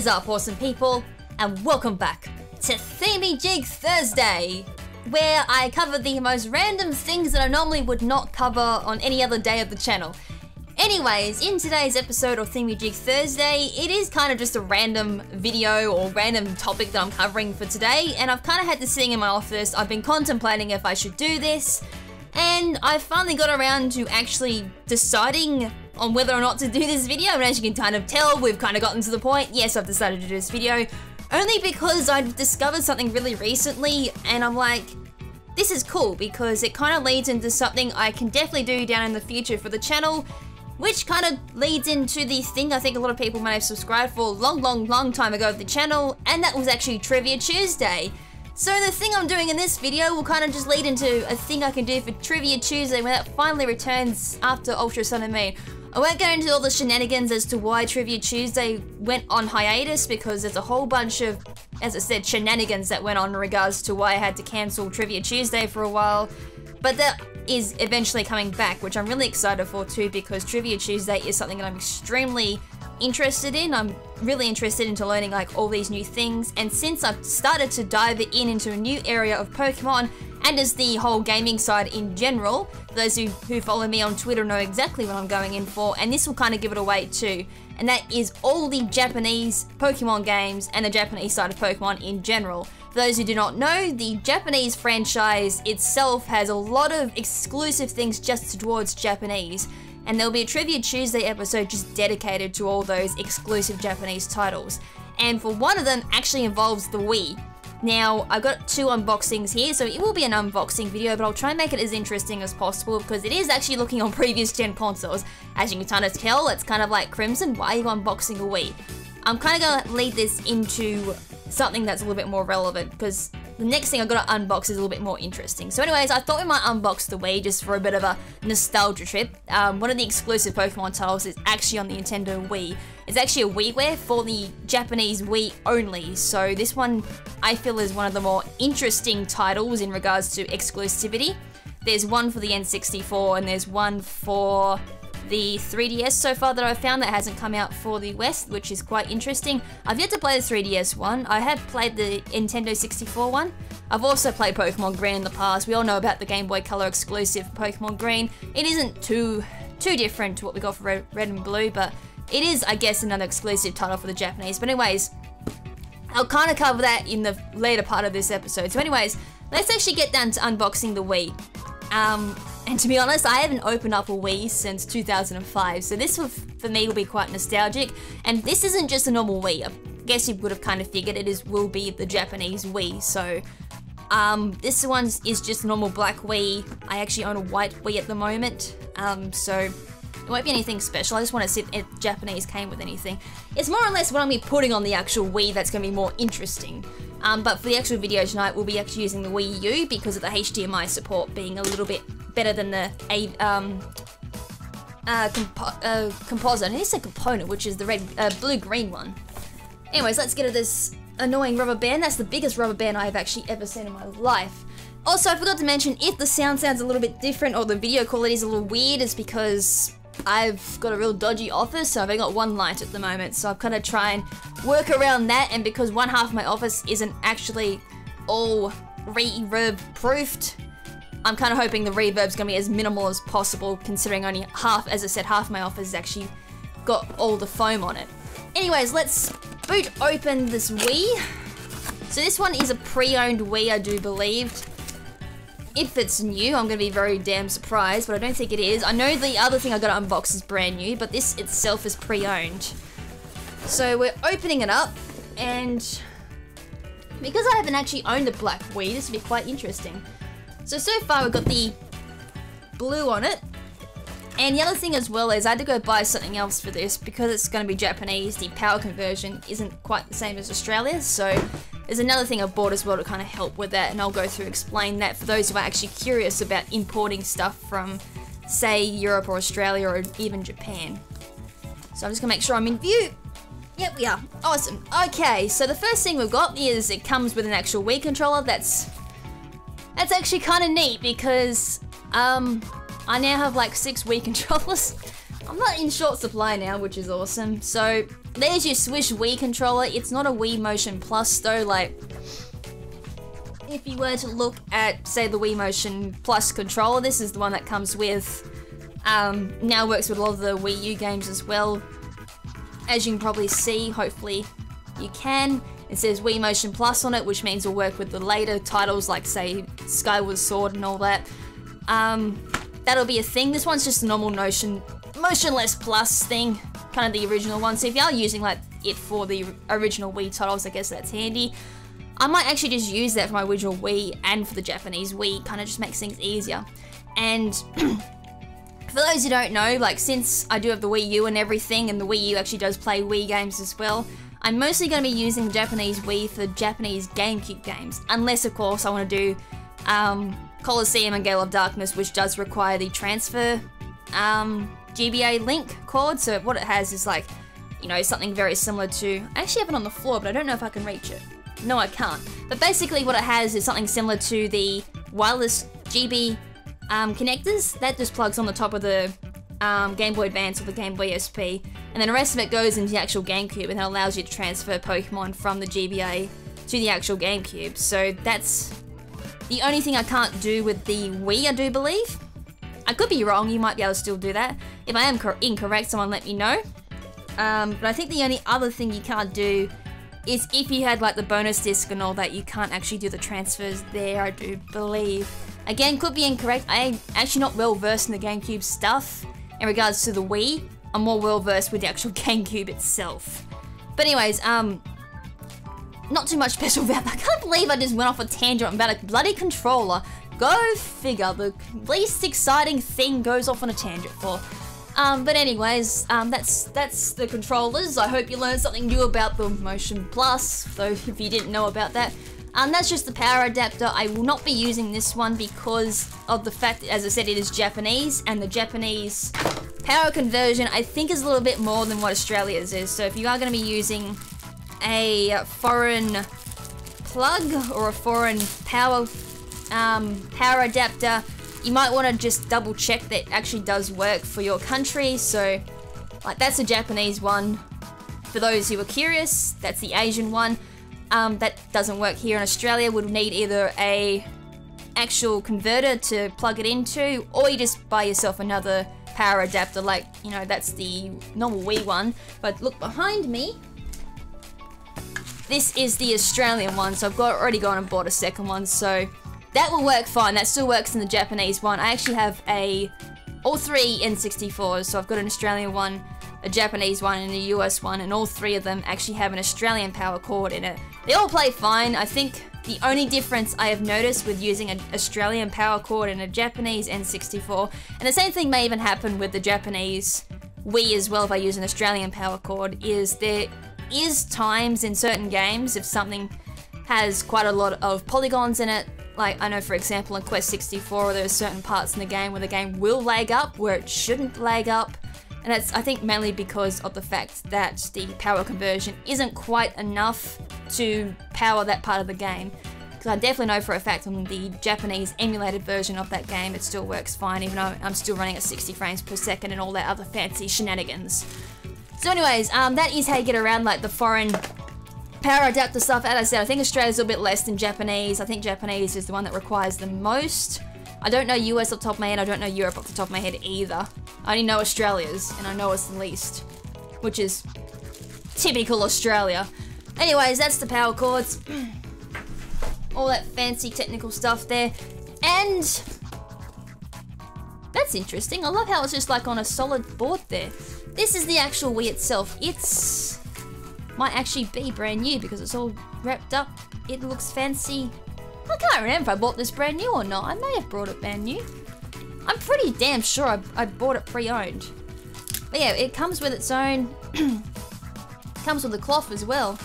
What is up, awesome people, and welcome back to Thingamajig Thursday, where I cover the most random things that I normally would not cover on any other day of the channel. Anyways, in today's episode of Thingamajig Thursday, it is kind of just a random video or random topic that I'm covering for today, and I've kind of had this thing in my office. I've been contemplating if I should do this, and I finally got around to actually deciding on whether or not to do this video, and as you can kind of tell, we've kind of gotten to the point. Yes, I've decided to do this video, only because I've discovered something really recently, and I'm like, this is cool, because it kind of leads into something I can definitely do down in the future for the channel, which kind of leads into the thing I think a lot of people may have subscribed for a long time ago of the channel, and that was actually Trivia Tuesday. So the thing I'm doing in this video will kind of just lead into a thing I can do for Trivia Tuesday when that finally returns after Ultra Sun and Moon. I won't go into all the shenanigans as to why Trivia Tuesday went on hiatus, because there's a whole bunch of, as I said, shenanigans that went on in regards to why I had to cancel Trivia Tuesday for a while. But that is eventually coming back, which I'm really excited for too, because Trivia Tuesday is something that I'm extremely interested in. I'm really interested into learning like all these new things, and since I've started to dive into a new area of Pokemon, and as the whole gaming side in general, those who follow me on Twitter know exactly what I'm going in for, and this will kind of give it away too, and that is all the Japanese Pokemon games and the Japanese side of Pokemon in general. For those who do not know, the Japanese franchise itself has a lot of exclusive things just towards Japanese, and there'll be a Trivia Tuesday episode just dedicated to all those exclusive Japanese titles. And for one of them actually involves the Wii. Now, I've got two unboxings here, so it will be an unboxing video, but I'll try and make it as interesting as possible because it is actually looking on previous gen consoles. As you can kind of tell, it's kind of like KrimZen, why are you unboxing a Wii? I'm kind of going to lead this into something that's a little bit more relevant, because the next thing I've got to unbox is a little bit more interesting. So anyways, I thought we might unbox the Wii just for a bit of a nostalgia trip. One of the exclusive Pokemon titles is actually on the Nintendo Wii. It's actually a WiiWare for the Japanese Wii only, so this one I feel is one of the more interesting titles in regards to exclusivity. There's one for the N64 and there's one for the 3DS so far that I've found that hasn't come out for the West, which is quite interesting. I've yet to play the 3DS one. I have played the Nintendo 64 one. I've also played Pokemon Green in the past. We all know about the Game Boy Color exclusive Pokemon Green. It isn't too different to what we got for Red and Blue, but it is, I guess, another exclusive title for the Japanese. But anyways, I'll kind of cover that in the later part of this episode. So anyways, let's actually get down to unboxing the Wii. And to be honest, I haven't opened up a Wii since 2005, so this for me will be quite nostalgic. And this isn't just a normal Wii. I guess you would have kind of figured it will be the Japanese Wii. So this one is just a normal black Wii. I actually own a white Wii at the moment, so it won't be anything special. I just want to see if Japanese came with anything. It's more or less what I'm going to be putting on the actual Wii that's going to be more interesting. But for the actual video tonight, we'll be actually using the WiiU because of the HDMI support being a little bit better than the composite. I need to say component, which is the blue-green one. Anyways, let's get to this annoying rubber band. That's the biggest rubber band I've actually ever seen in my life. Also, I forgot to mention, if the sound sounds a little bit different or the video quality is a little weird, it's because I've got a real dodgy office, so I've only got one light at the moment, so I've kind of try and work around that, and because one half of my office isn't actually all reverb proofed, I'm kind of hoping the reverb's going to be as minimal as possible, considering only half, as I said, half of my office has actually got all the foam on it. Anyways, let's boot open this Wii. So this one is a pre-owned Wii, I do believe. If it's new, I'm going to be very damn surprised, but I don't think it is. I know the other thing I got to unbox is brand new, but this itself is pre-owned. So we're opening it up, and because I haven't actually owned a black Wii, this will be quite interesting. So far we've got the blue on it, and the other thing as well is I had to go buy something else for this because it's going to be Japanese. The power conversion isn't quite the same as Australia, so there's another thing I've bought as well to kind of help with that, and I'll go through explain that for those who are actually curious about importing stuff from, say, Europe or Australia or even Japan. So I'm just going to make sure I'm in view. Yep, we are. Awesome. Okay, so the first thing we've got is it comes with an actual Wii controller. That's actually kind of neat because I now have like 6 Wii controllers. I'm not in short supply now, which is awesome. So there's your Swish Wii controller. It's not a Wii Motion Plus though. Like, if you were to look at, say, the Wii Motion Plus controller, this is the one that comes with, now works with a lot of the Wii U games as well. As you can probably see, hopefully you can. It says Wii Motion Plus on it, which means it'll work with the later titles like, say, Skyward Sword and all that. That'll be a thing. This one's just a normal Motionless Plus thing, kind of the original one. So if you are using like it for the original Wii titles, I guess that's handy. I might actually just use that for my original Wii and for the Japanese Wii, kind of just makes things easier. And for those who don't know, like, since I do have the Wii U and everything, and the Wii U actually does play Wii games as well, I'm mostly going to be using the Japanese Wii for Japanese GameCube games, unless of course I want to do Colosseum and Gale of Darkness, which does require the transfer GBA link cord. So what it has is, like, you know, something very similar to, I actually have it on the floor, but I don't know if I can reach it. No, I can't. But basically what it has is something similar to the wireless GB connectors. That just plugs on the top of the Game Boy Advance or the Game Boy SP, and then the rest of it goes into the actual GameCube, and it allows you to transfer Pokemon from the GBA to the actual GameCube. So that's the only thing I can't do with the Wii, I do believe. I could be wrong, you might be able to still do that. If I am incorrect, someone let me know. But I think the only other thing you can't do is if you had like the bonus disc and all that, you can't actually do the transfers there, I do believe. Again, could be incorrect. I'm actually not well versed in the GameCube stuff in regards to the Wii. I'm more well versed with the actual GameCube itself. But anyways, not too much special about that. I can't believe I just went off a tangent about a bloody controller. Go figure, the least exciting thing goes off on a tangent for. But anyways, that's the controllers. I hope you learned something new about the Motion Plus, though if you didn't know about that. That's just the power adapter. I will not be using this one because of the fact that, as I said, it is Japanese, and the Japanese power conversion, I think, is a little bit more than what Australia's is. So if you are going to be using a foreign plug or a foreign power adapter, you might want to just double check that it actually does work for your country. So, like, that's a Japanese one. For those who are curious, that's the Asian one. That doesn't work here in Australia. Would need either a actual converter to plug it into, or you just buy yourself another power adapter, like, you know, that's the normal Wii one. But look behind me. This is the Australian one, so I've already gone and bought a second one, so that will work fine. That still works in the Japanese one. I actually have all three N64s, so I've got an Australian one, a Japanese one, and a US one, and all three of them actually have an Australian power cord in it. They all play fine. I think the only difference I have noticed with using an Australian power cord and a Japanese N64, and the same thing may even happen with the Japanese Wii as well if I use an Australian power cord, is there is times in certain games if something has quite a lot of polygons in it. Like, I know, for example, in Quest 64, there are certain parts in the game where the game will lag up where it shouldn't lag up. And that's, I think, mainly because of the fact that the power conversion isn't quite enough to power that part of the game. Because I definitely know for a fact on the Japanese emulated version of that game, it still works fine, even though I'm still running at 60 frames per second and all that other fancy shenanigans. So anyways, that is how you get around, like, the foreign power adapter stuff. As I said, I think Australia's a little bit less than Japanese. I think Japanese is the one that requires the most. I don't know US off the top of my head, I don't know Europe off the top of my head either. I only know Australia's, and I know it's the least, which is typical Australia. Anyways, that's the power cords. All that fancy technical stuff there. And that's interesting. I love how it's just like on a solid board there. This is the actual Wii itself. It's might actually be brand new because it's all wrapped up. It looks fancy. I can't remember if I bought this brand new or not. I may have bought it brand new. I'm pretty damn sure I bought it pre-owned. But yeah, it comes with its own... comes with a cloth as well.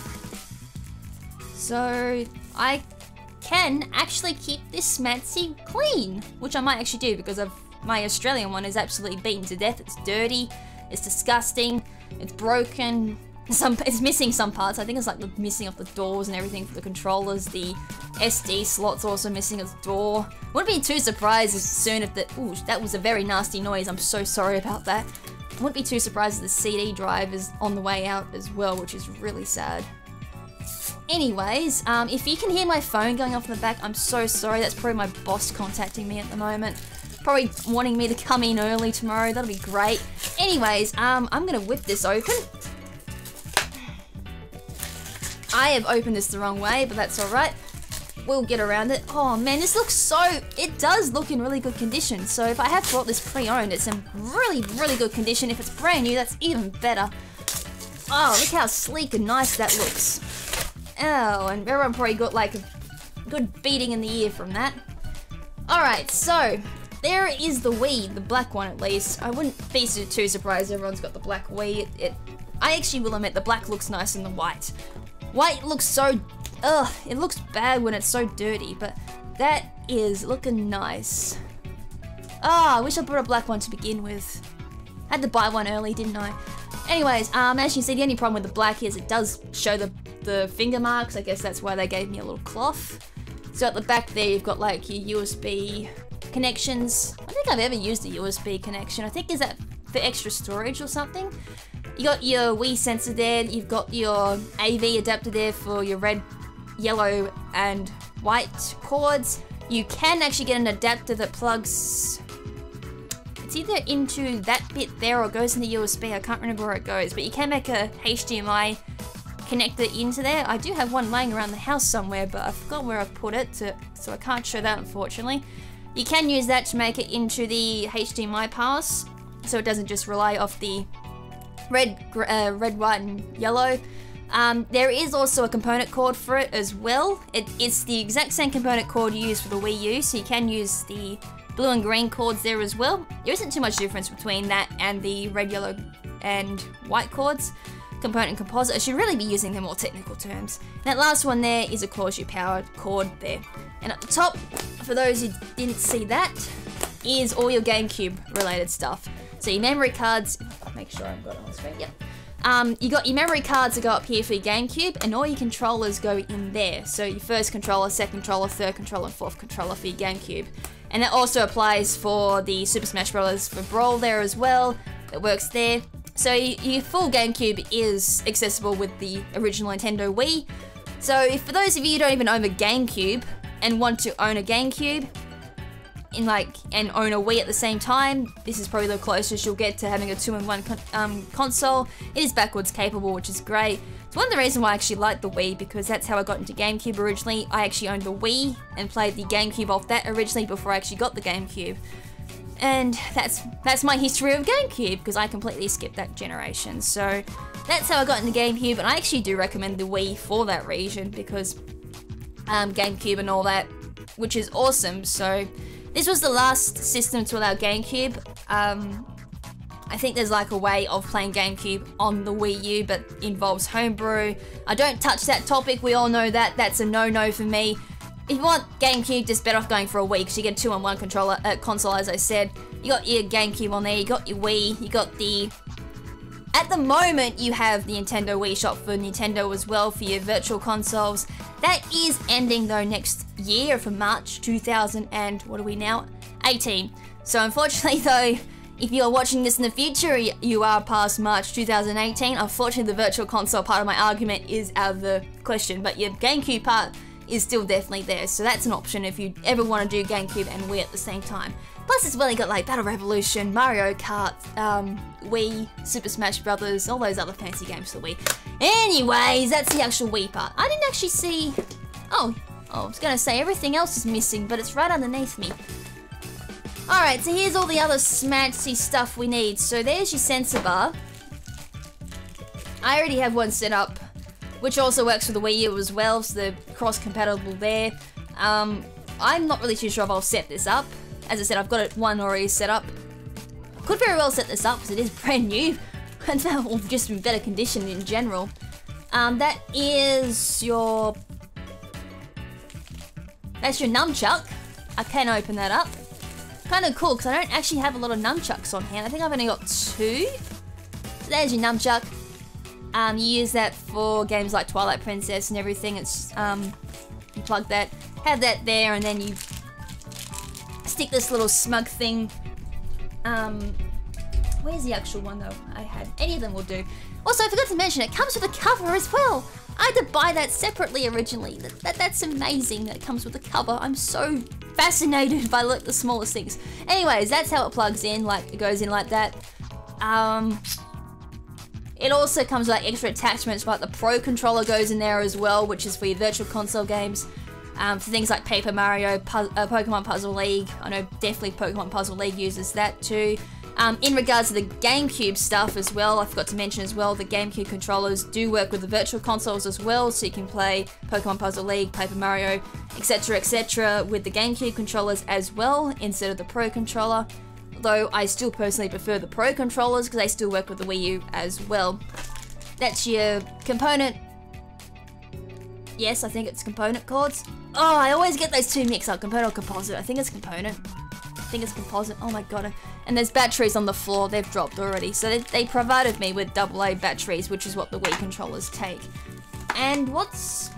So I can actually keep this smancy clean, which I might actually do because my Australian one is absolutely beaten to death. It's dirty, it's disgusting, it's broken. It's missing some parts. I think it's like missing off the doors and everything for the controllers. The SD slot's also missing its door. Wouldn't be too surprised as soon if ooh, that was a very nasty noise. I'm so sorry about that. wouldn't be too surprised if the CD drive is on the way out as well, which is really sad. Anyways, if you can hear my phone going off in the back, I'm so sorry. That's probably my boss contacting me at the moment. Probably wanting me to come in early tomorrow. That'll be great. Anyways, I'm gonna whip this open. I have opened this the wrong way, but that's alright. We'll get around it. Oh man, this looks so... It does look in really good condition. So if I have bought this pre-owned, it's in really, really good condition. If it's brand new, that's even better. Oh, look how sleek and nice that looks. Oh, and everyone probably got like a good beating in the ear from that. Alright, so there is the Wii, the black one at least. I wouldn't be too surprised everyone's got the black Wii. I actually will admit the black looks nice in the white. White looks so... Ugh, it looks bad when it's so dirty, but that is looking nice. Ah, I wish I bought a black one to begin with. Had to buy one early, didn't I? Anyways, as you can see, the only problem with the black is it does show the finger marks. I guess that's why they gave me a little cloth. So at the back there, you've got like your USB connections. I don't think I've ever used a USB connection. I think is that for extra storage or something. You got your Wii sensor there. You've got your AV adapter there for your red, yellow, and white cords. You can actually get an adapter that plugs... It's either into that bit there or goes into USB. I can't remember where it goes, but you can make a HDMI connector into there. I do have one laying around the house somewhere, but I forgot where I put it, so I can't show that unfortunately. You can use that to make it into the HDMI pass, so it doesn't just rely off the red, white, and yellow. There is also a component cord for it as well. It's the exact same component cord you use for the Wii U, so you can use the blue and green cords there as well. There isn't too much difference between that and the red, yellow, and white cords. Component and composite, I should really be using the more technical terms. And that last one there is of course your power cord there. And at the top, for those who didn't see that, is all your GameCube related stuff. So your memory cards, make sure I've got it on the screen, yep. You got your memory cards that go up here for your GameCube, and all your controllers go in there. So your first controller, second controller, third controller, and fourth controller for your GameCube. And that also applies for the Super Smash Bros. For Brawl there as well. It works there. So your full GameCube is accessible with the original Nintendo Wii. So if for those of you who don't even own a GameCube and want to own a GameCube and own a Wii at the same time, this is probably the closest you'll get to having a 2-in-1 console. It is backwards capable, which is great. It's one of the reasons why I actually like the Wii, because that's how I got into GameCube originally. I actually owned the Wii and played the GameCube off that originally before I actually got the GameCube. And that's my history of GameCube, because I completely skipped that generation. So that's how I got into GameCube, and I actually do recommend the Wii for that reason, because GameCube and all that, which is awesome. So this was the last system to allow GameCube. I think there's like a way of playing GameCube on the Wii U, but involves homebrew. I don't touch that topic, we all know that. That's a no-no for me. If you want GameCube, just better off going for a Wii, because you get a 2-in-1 console, as I said. You got your GameCube on there, you got your Wii, you got the... At the moment, you have the Nintendo Wii Shop for Nintendo as well for your virtual consoles. That is ending though next year for March 2000 and what are we now? 18. So unfortunately though, if you're watching this in the future, you are past March 2018. Unfortunately, the virtual console part of my argument is out of the question, but your GameCube part is still definitely there, so that's an option if you ever want to do GameCube and Wii at the same time. Plus it's well, you got like Battle Revolution, Mario Kart, Wii, Super Smash Brothers, all those other fancy games for Wii. Anyways, that's the actual Wii part. I didn't actually see... Oh, I was gonna say everything else is missing, but it's right underneath me. Alright, so here's all the other smatchy stuff we need. So there's your sensor bar. I already have one set up, which also works for the Wii U as well, so they're cross-compatible there. I'm not really too sure if I'll set this up. As I said, I've got one already set up. Could very well set this up, because it is brand new, and that will just be better condition in general. That is your... That's your nunchuck. I can open that up. Kind of cool, because I don't actually have a lot of nunchucks on hand. I think I've only got 2. So there's your nunchuck. You use that for games like Twilight Princess and everything. It's you plug that, have that there, and then you stick this little smug thing. Where where's the actual one though? I had any of them will do. Also, I forgot to mention it comes with a cover as well. I had to buy that separately originally. That's amazing that it comes with a cover. I'm so fascinated by like the smallest things. Anyways, that's how it plugs in. Like it goes in like that. It also comes with like extra attachments, like the Pro controller goes in there as well, which is for your virtual console games. For things like Paper Mario, Pokemon Puzzle League. I know definitely Pokemon Puzzle League uses that too. In regards to the GameCube stuff as well, I forgot to mention as well, the GameCube controllers do work with the virtual consoles as well, so you can play Pokemon Puzzle League, Paper Mario, etc. with the GameCube controllers as well, instead of the Pro controller. Though I still personally prefer the Pro controllers because they still work with the Wii U as well. That's your component. Yes, I think it's component cords. Oh, I always get those two mixed up, component or composite. I think it's component. I think it's composite. Oh my god. And there's batteries on the floor. They've dropped already. So they provided me with AA batteries, which is what the Wii controllers take. And what's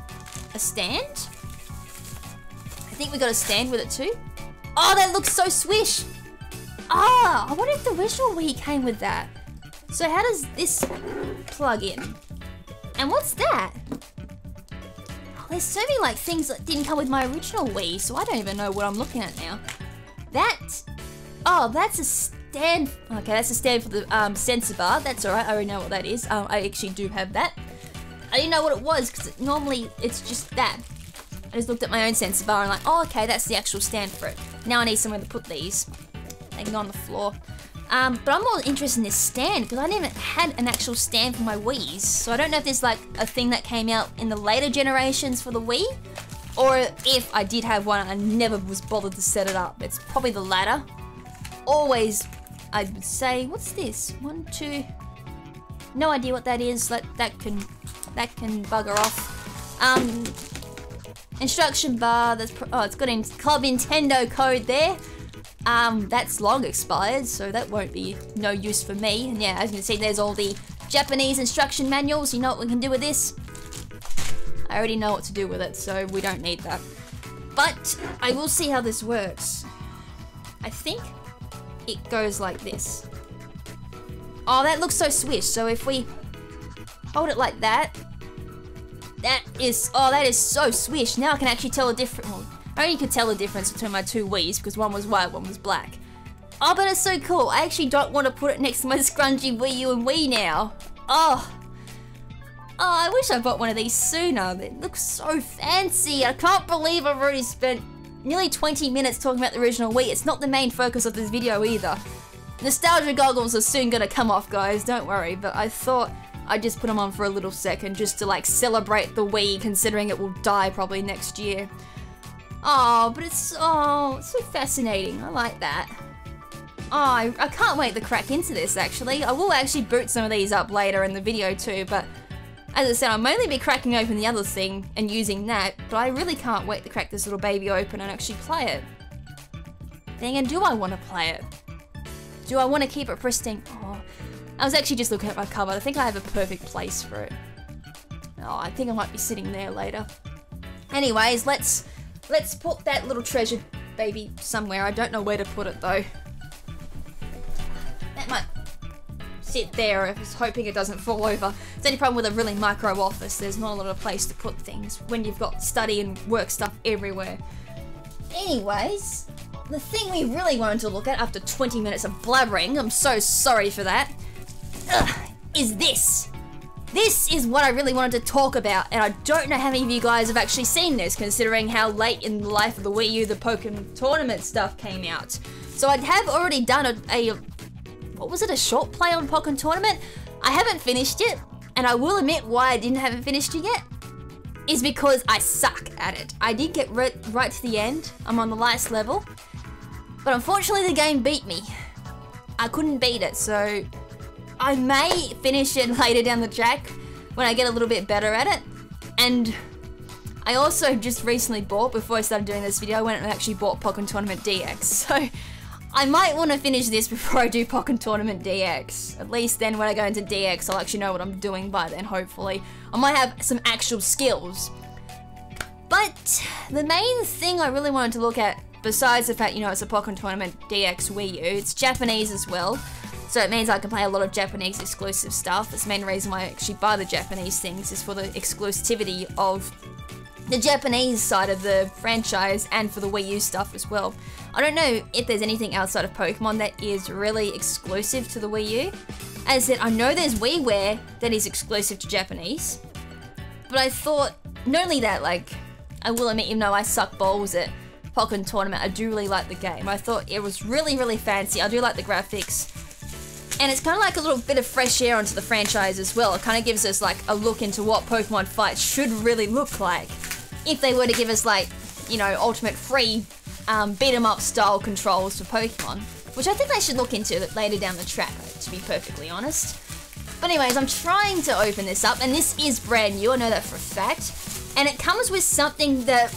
a stand? I think we got a stand with it too. Oh, that looks so swish. Ah, I wonder if the original Wii came with that. So how does this plug in? And what's that? Oh, there's so many like things that didn't come with my original Wii, so I don't even know what I'm looking at now. Oh, that's a stand. Okay, that's a stand for the sensor bar. That's alright, I already know what that is. I actually do have that. I didn't know what it was, because normally it's just that. I just looked at my own sensor bar and like, oh, okay, that's the actual stand for it. Now I need somewhere to put these. They can go on the floor. But I'm more interested in this stand, because I never had an actual stand for my Wiis. So I don't know if there's like a thing that came out in the later generations for the Wii, or if I did have one, I never was bothered to set it up. It's probably the latter. Always, I would say, what's this? 1, 2. No idea what that is. That can bugger off. Instruction bar. That's it's got a Club Nintendo code there. That's long expired, so that won't be no use for me. And yeah, as you can see, there's all the Japanese instruction manuals. You know what we can do with this? I already know what to do with it, so we don't need that. But I will see how this works. I think it goes like this. Oh, that looks so swish. So if we hold it like that, that is so swish. Now I can actually tell a difference. Well, I only could tell the difference between my two Wiis because one was white, one was black. Oh, but it's so cool. I actually don't want to put it next to my scrunchy Wii U and Wii now. Oh, I wish I bought one of these sooner. It looks so fancy. I can't believe I've already spent nearly 20 minutes talking about the original Wii. It's not the main focus of this video either. Nostalgia goggles are soon gonna come off, guys, don't worry. But I thought I'd just put them on for a little second just to like celebrate the Wii, considering it will die probably next year. Oh, but it's so fascinating. I like that. Oh, I can't wait to crack into this actually. I will actually boot some of these up later in the video too, but as I said, I'll mainly be cracking open the other thing and using that, but I really can't wait to crack this little baby open and actually play it. Then do I want to play it? Do I want to keep it pristine? Oh, I was actually just looking at my cupboard. I think I have a perfect place for it. Oh, I think I might be sitting there later. Anyways, let's put that little treasure baby somewhere. I don't know where to put it though. That might sit there. I was hoping it doesn't fall over. It's the only problem with a really micro office. There's not a lot of place to put things when you've got study and work stuff everywhere. Anyways, the thing we really wanted to look at after 20 minutes of blabbering, I'm so sorry for that, is this. This is what I really wanted to talk about, and I don't know how many of you guys have actually seen this, considering how late in the life of the Wii U the Pokken tournament stuff came out. So I have already done what was it, a short play on Pokken tournament? I haven't finished it, and I will admit why I haven't finished it yet, is because I suck at it. I did get right to the end, I'm on the last level, but unfortunately the game beat me. I couldn't beat it, so I may finish it later down the track when I get a little bit better at it. And I also just recently bought, before I started doing this video, I went and actually bought Pokken Tournament DX. So I might want to finish this before I do Pokken Tournament DX. At least then when I go into DX, I'll actually know what I'm doing by then, hopefully. I might have some actual skills. But the main thing I really wanted to look at, besides the fact, you know, it's a Pokken Tournament DX Wii U, it's Japanese as well. So it means I can play a lot of Japanese exclusive stuff. That's the main reason why I actually buy the Japanese things, is for the exclusivity of the Japanese side of the franchise and for the Wii U stuff as well. I don't know if there's anything outside of Pokemon that is really exclusive to the Wii U. As I said, I know there's WiiWare that is exclusive to Japanese, but I thought, not only that, like, I will admit, even though I suck balls at Pokken Tournament, I do really like the game. I thought it was really, really fancy. I do like the graphics. And it's kind of like a little bit of fresh air onto the franchise as well. It kind of gives us like a look into what Pokemon fights should really look like. If they were to give us like, you know, ultimate free beat 'em up style controls for Pokemon. Which I think they should look into later down the track, to be perfectly honest. But anyways, I'm trying to open this up, and this is brand new, I know that for a fact. And it comes with something that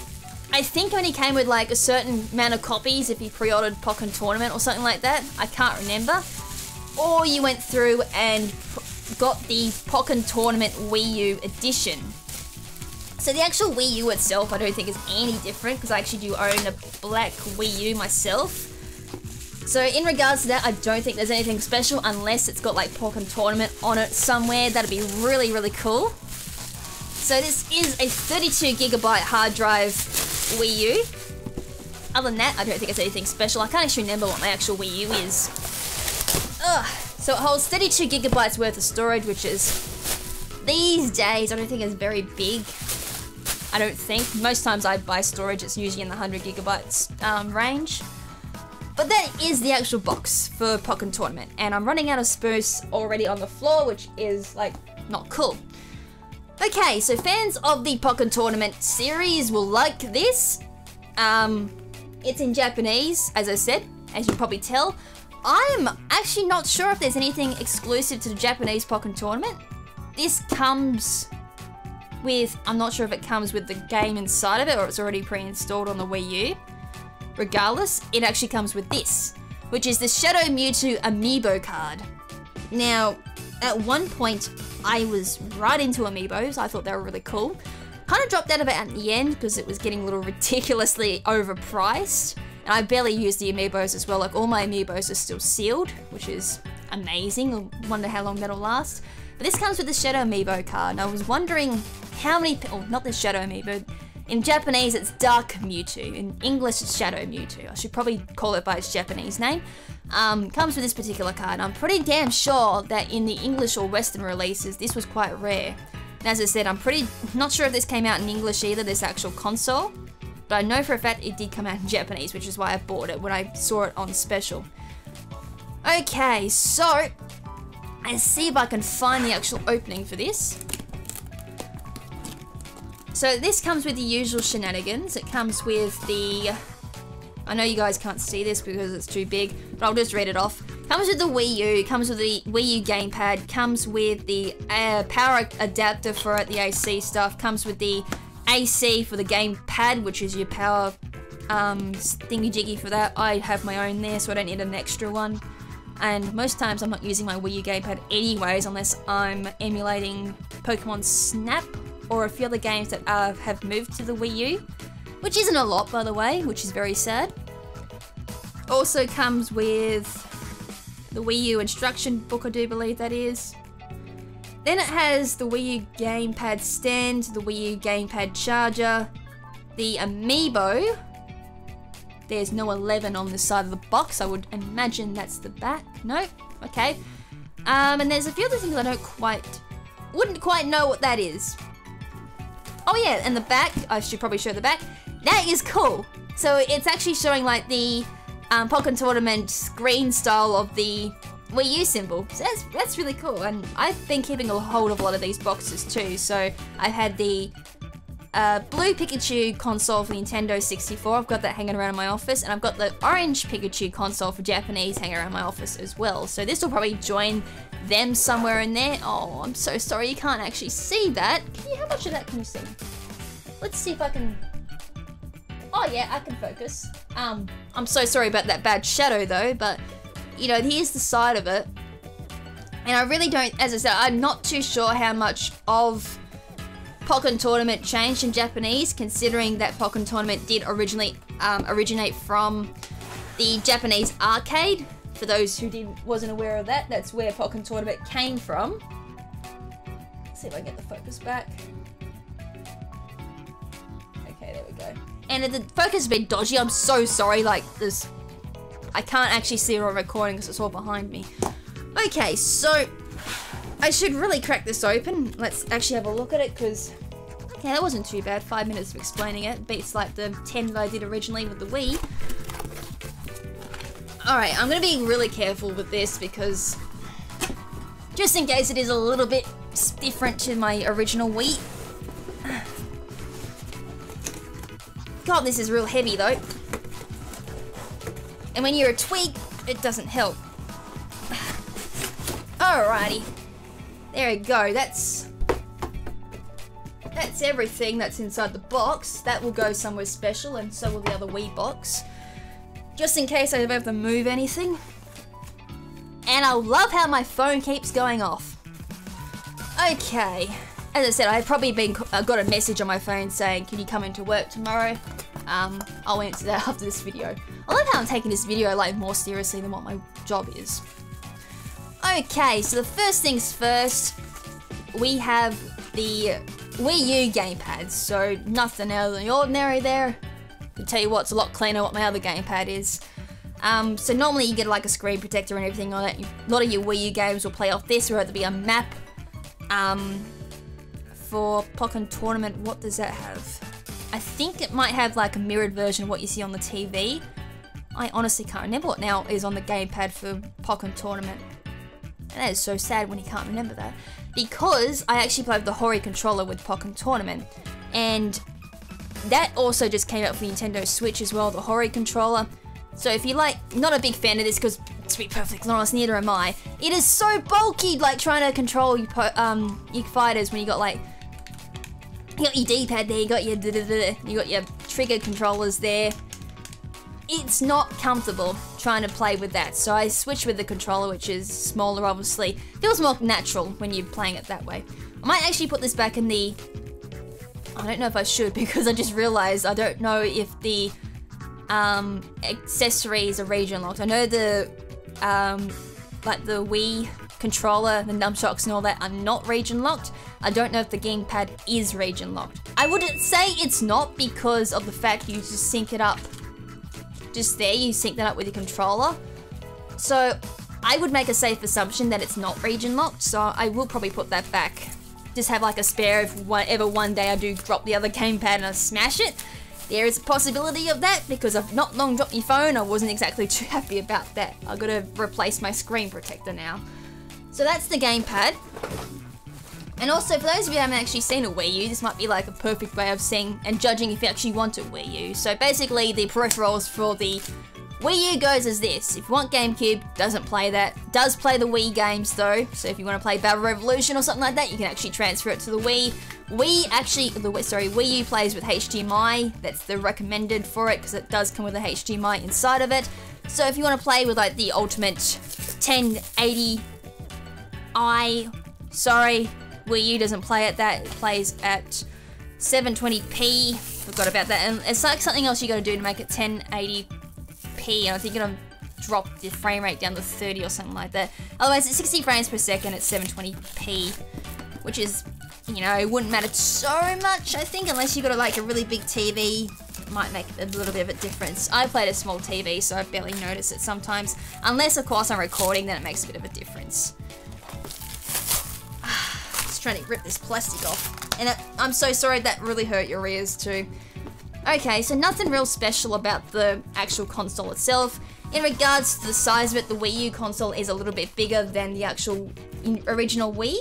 I think only came with like a certain amount of copies if you pre-ordered Pokken Tournament or something like that. I can't remember. Or you went through and got the Pokken Tournament Wii U edition. So the actual Wii U itself I don't think is any different, because I actually do own a black Wii U myself. So in regards to that, I don't think there's anything special unless it's got like Pokken Tournament on it somewhere. That'd be really, really cool. So this is a 32GB hard drive Wii U. Other than that, I don't think it's anything special. I can't actually remember what my actual Wii U is. Ugh. So it holds 32GB worth of storage, which is, these days, I don't think is very big. I don't think. Most times I buy storage, it's usually in the 100GB range. But that is the actual box for Pokken Tournament. And I'm running out of spruce already on the floor, which is, like, not cool. Okay, so fans of the Pokken Tournament series will like this. It's in Japanese, as I said, as you can probably tell. I'm actually not sure if there's anything exclusive to the Japanese Pokken Tournament. This comes with, I'm not sure if it comes with the game inside of it or it's already pre-installed on the Wii U. Regardless, it actually comes with this, which is the Shadow Mewtwo Amiibo card. Now, at one point, I was right into Amiibos. I thought they were really cool. Kind of dropped out of it at the end because it was getting a little ridiculously overpriced. And I barely use the Amiibos as well. Like, all my Amiibos are still sealed, which is amazing. I wonder how long that'll last. But this comes with the Shadow Amiibo card. And I was wondering how many, oh, not the Shadow Amiibo. In Japanese, it's Dark Mewtwo. In English, it's Shadow Mewtwo. I should probably call it by its Japanese name. Comes with this particular card. I'm pretty damn sure that in the English or Western releases, this was quite rare. And as I said, I'm not sure if this came out in English either, this actual console. But I know for a fact it did come out in Japanese, which is why I bought it when I saw it on special. Okay, so let's see if I can find the actual opening for this. So this comes with the usual shenanigans. It comes with the, I know you guys can't see this because it's too big, but I'll just read it off. Comes with the Wii U, comes with the Wii U gamepad, comes with the power adapter for it, the AC stuff, comes with the AC for the gamepad, which is your power thingy-jiggy for that. I have my own there, so I don't need an extra one. And most times I'm not using my Wii U gamepad anyways, unless I'm emulating Pokemon Snap or a few other games that have moved to the Wii U, which isn't a lot, by the way, which is very sad. Also comes with the Wii U instruction book, I do believe that is. Then it has the Wii U gamepad stand, the Wii U gamepad charger, the Amiibo. There's no 11 on the side of the box. I would imagine that's the back. No? Okay. And there's a few other things I wouldn't quite know what that is. Oh yeah, and the back, I should probably show the back. That is cool. So it's actually showing like the Pokken Tournament screen style of the Wii U symbol. So that's really cool. And I've been keeping a hold of a lot of these boxes too. So I've had the blue Pikachu console for Nintendo 64. I've got that hanging around in my office. And I've got the orange Pikachu console for Japanese hanging around my office as well. So this will probably join them somewhere in there. Oh, I'm so sorry you can't actually see that. How much of that can you see? Let's see if I can... Oh yeah, I can focus. I'm so sorry about that bad shadow though, but you know, here's the side of it. And I really don't, as I said, I'm not too sure how much of Pokken Tournament changed in Japanese, considering that Pokken Tournament did originally originate from the Japanese arcade For those who wasn't aware of that, that's where Pokken Tournament came from. Let's see if I can get the focus back. Okay, there we go. And the focus has been dodgy. I'm so sorry. Like, I can't actually see it on recording because it's all behind me. Okay, so I should really crack this open. Let's actually have a look at it because, okay, that wasn't too bad. 5 minutes of explaining it. Beats like the 10 that I did originally with the Wii. Alright, I'm going to be really careful with this because just in case it is a little bit different to my original Wii. God, this is real heavy though. And when you're a twig, it doesn't help. Alrighty. There we go. That's everything that's inside the box. That will go somewhere special, and so will the other Wii box. Just in case I ever have to move anything. And I love how my phone keeps going off. Okay. As I said, I've probably got a message on my phone saying, can you come into work tomorrow? I'll answer that after this video. I love how I'm taking this video like more seriously than what my job is. Okay, so the first things first, we have the WiiU gamepad. So nothing out of the ordinary there. I can tell you what, it's a lot cleaner what my other gamepad is. So normally you get like a screen protector and everything on it. A lot of your Wii U games will play off this, or it'll be a map. For Pokken Tournament, what does that have? I think it might have like a mirrored version of what you see on the TV. I honestly can't remember what now is on the gamepad for Pokken Tournament. And that is so sad when you can't remember that. Because I actually played the Hori controller with Pokken Tournament. And that also just came out for the Nintendo Switch as well, the Hori controller. So if you like, not a big fan of this because, to be perfectly honest, neither am I. It is so bulky, like trying to control your fighters when you got like, you got your D-pad there, you got your trigger controllers there. It's not comfortable trying to play with that, so I switched with the controller, which is smaller, obviously. Feels more natural when you're playing it that way. I might actually put this back in the... I don't know if I should, because I just realized I don't know if the accessories are region locked. I know the like the Wii controller, the nunchucks and all that are not region locked. I don't know if the gamepad is region locked. I wouldn't say it's not because of the fact you just sync it up just there, you sync that up with your controller. So I would make a safe assumption that it's not region locked, so I will probably put that back. Just have like a spare if whatever one day I do drop the other gamepad and I smash it. There is a possibility of that because I've not long dropped my phone. I wasn't exactly too happy about that. I've got to replace my screen protector now. So that's the gamepad. And also, for those of you who haven't actually seen a Wii U, this might be like a perfect way of seeing and judging if you actually want a Wii U. So basically, the peripherals for the Wii U goes as this. If you want GameCube, doesn't play that. Does play the Wii games though. So if you want to play Battle Revolution or something like that, you can actually transfer it to the Wii. Wii U plays with HDMI. That's the recommended for it because it does come with a HDMI inside of it. So if you want to play with like the ultimate 1080i, Wii U doesn't play at that. It plays at 720p. Forgot about that. And it's like something else you got to do to make it 1080p. And I think you're gonna drop the frame rate down to 30 or something like that. Otherwise, it's 60 frames per second at 720p, which is, you know, it wouldn't matter so much, I think, unless you got like a really big TV. It might make a little bit of a difference. I played a small TV, so I barely notice it sometimes. Unless, of course, I'm recording, then it makes a bit of a difference. Just trying to rip this plastic off. And I'm so sorry, that really hurt your ears too. Okay, so nothing real special about the actual console itself. In regards to the size of it, the Wii U console is a little bit bigger than the actual original Wii.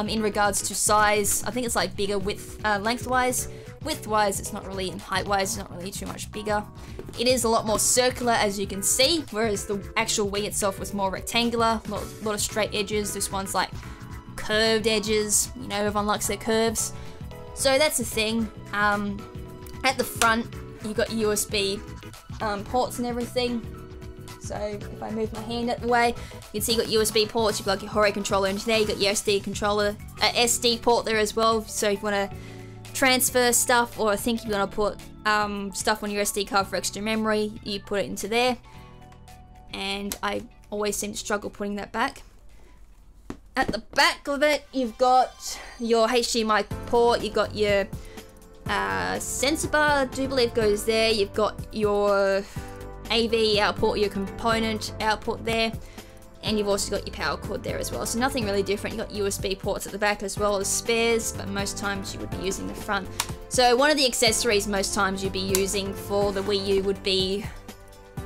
In regards to size, I think it's like bigger lengthwise. Widthwise, it's not really, and heightwise, it's not really too much bigger. It is a lot more circular, as you can see, whereas the actual Wii itself was more rectangular, a lot of straight edges. This one's like curved edges, you know, everyone likes their curves. So that's the thing. At the front, you've got USB ports and everything. So if I move my hand out the way, you can see you've got USB ports, you've got your Hori controller into there, you've got your SD controller, SD port there as well. So if you want to transfer stuff, or I think you want to put stuff on your SD card for extra memory, you put it into there. and I always seem to struggle putting that back. At the back of it, you've got your HDMI port, you've got your sensor bar, I do believe goes there, you've got your AV output, your component output there, and you've also got your power cord there as well. So nothing really different. You've got USB ports at the back as well as spares, but most times you would be using the front. So one of the accessories most times you'd be using for the Wii U would be,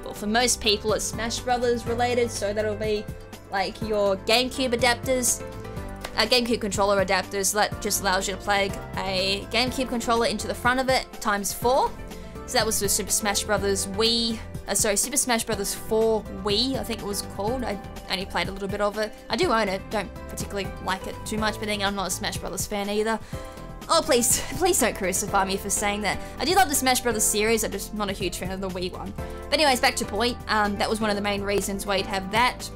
well, for most people it's Smash Brothers related, so that'll be like your GameCube adapters, GameCube controller adapters. That just allows you to plug a GameCube controller into the front of it ×4. So that was the Super Smash Brothers Wii, Super Smash Brothers 4 Wii, I think it was called. I only played a little bit of it. I do own it, don't particularly like it too much, but then I'm not a Smash Brothers fan either. Oh, please don't crucify me for saying that. I do love the Smash Brothers series, I'm just not a huge fan of the Wii one. But anyways, back to point, that was one of the main reasons why you'd have that.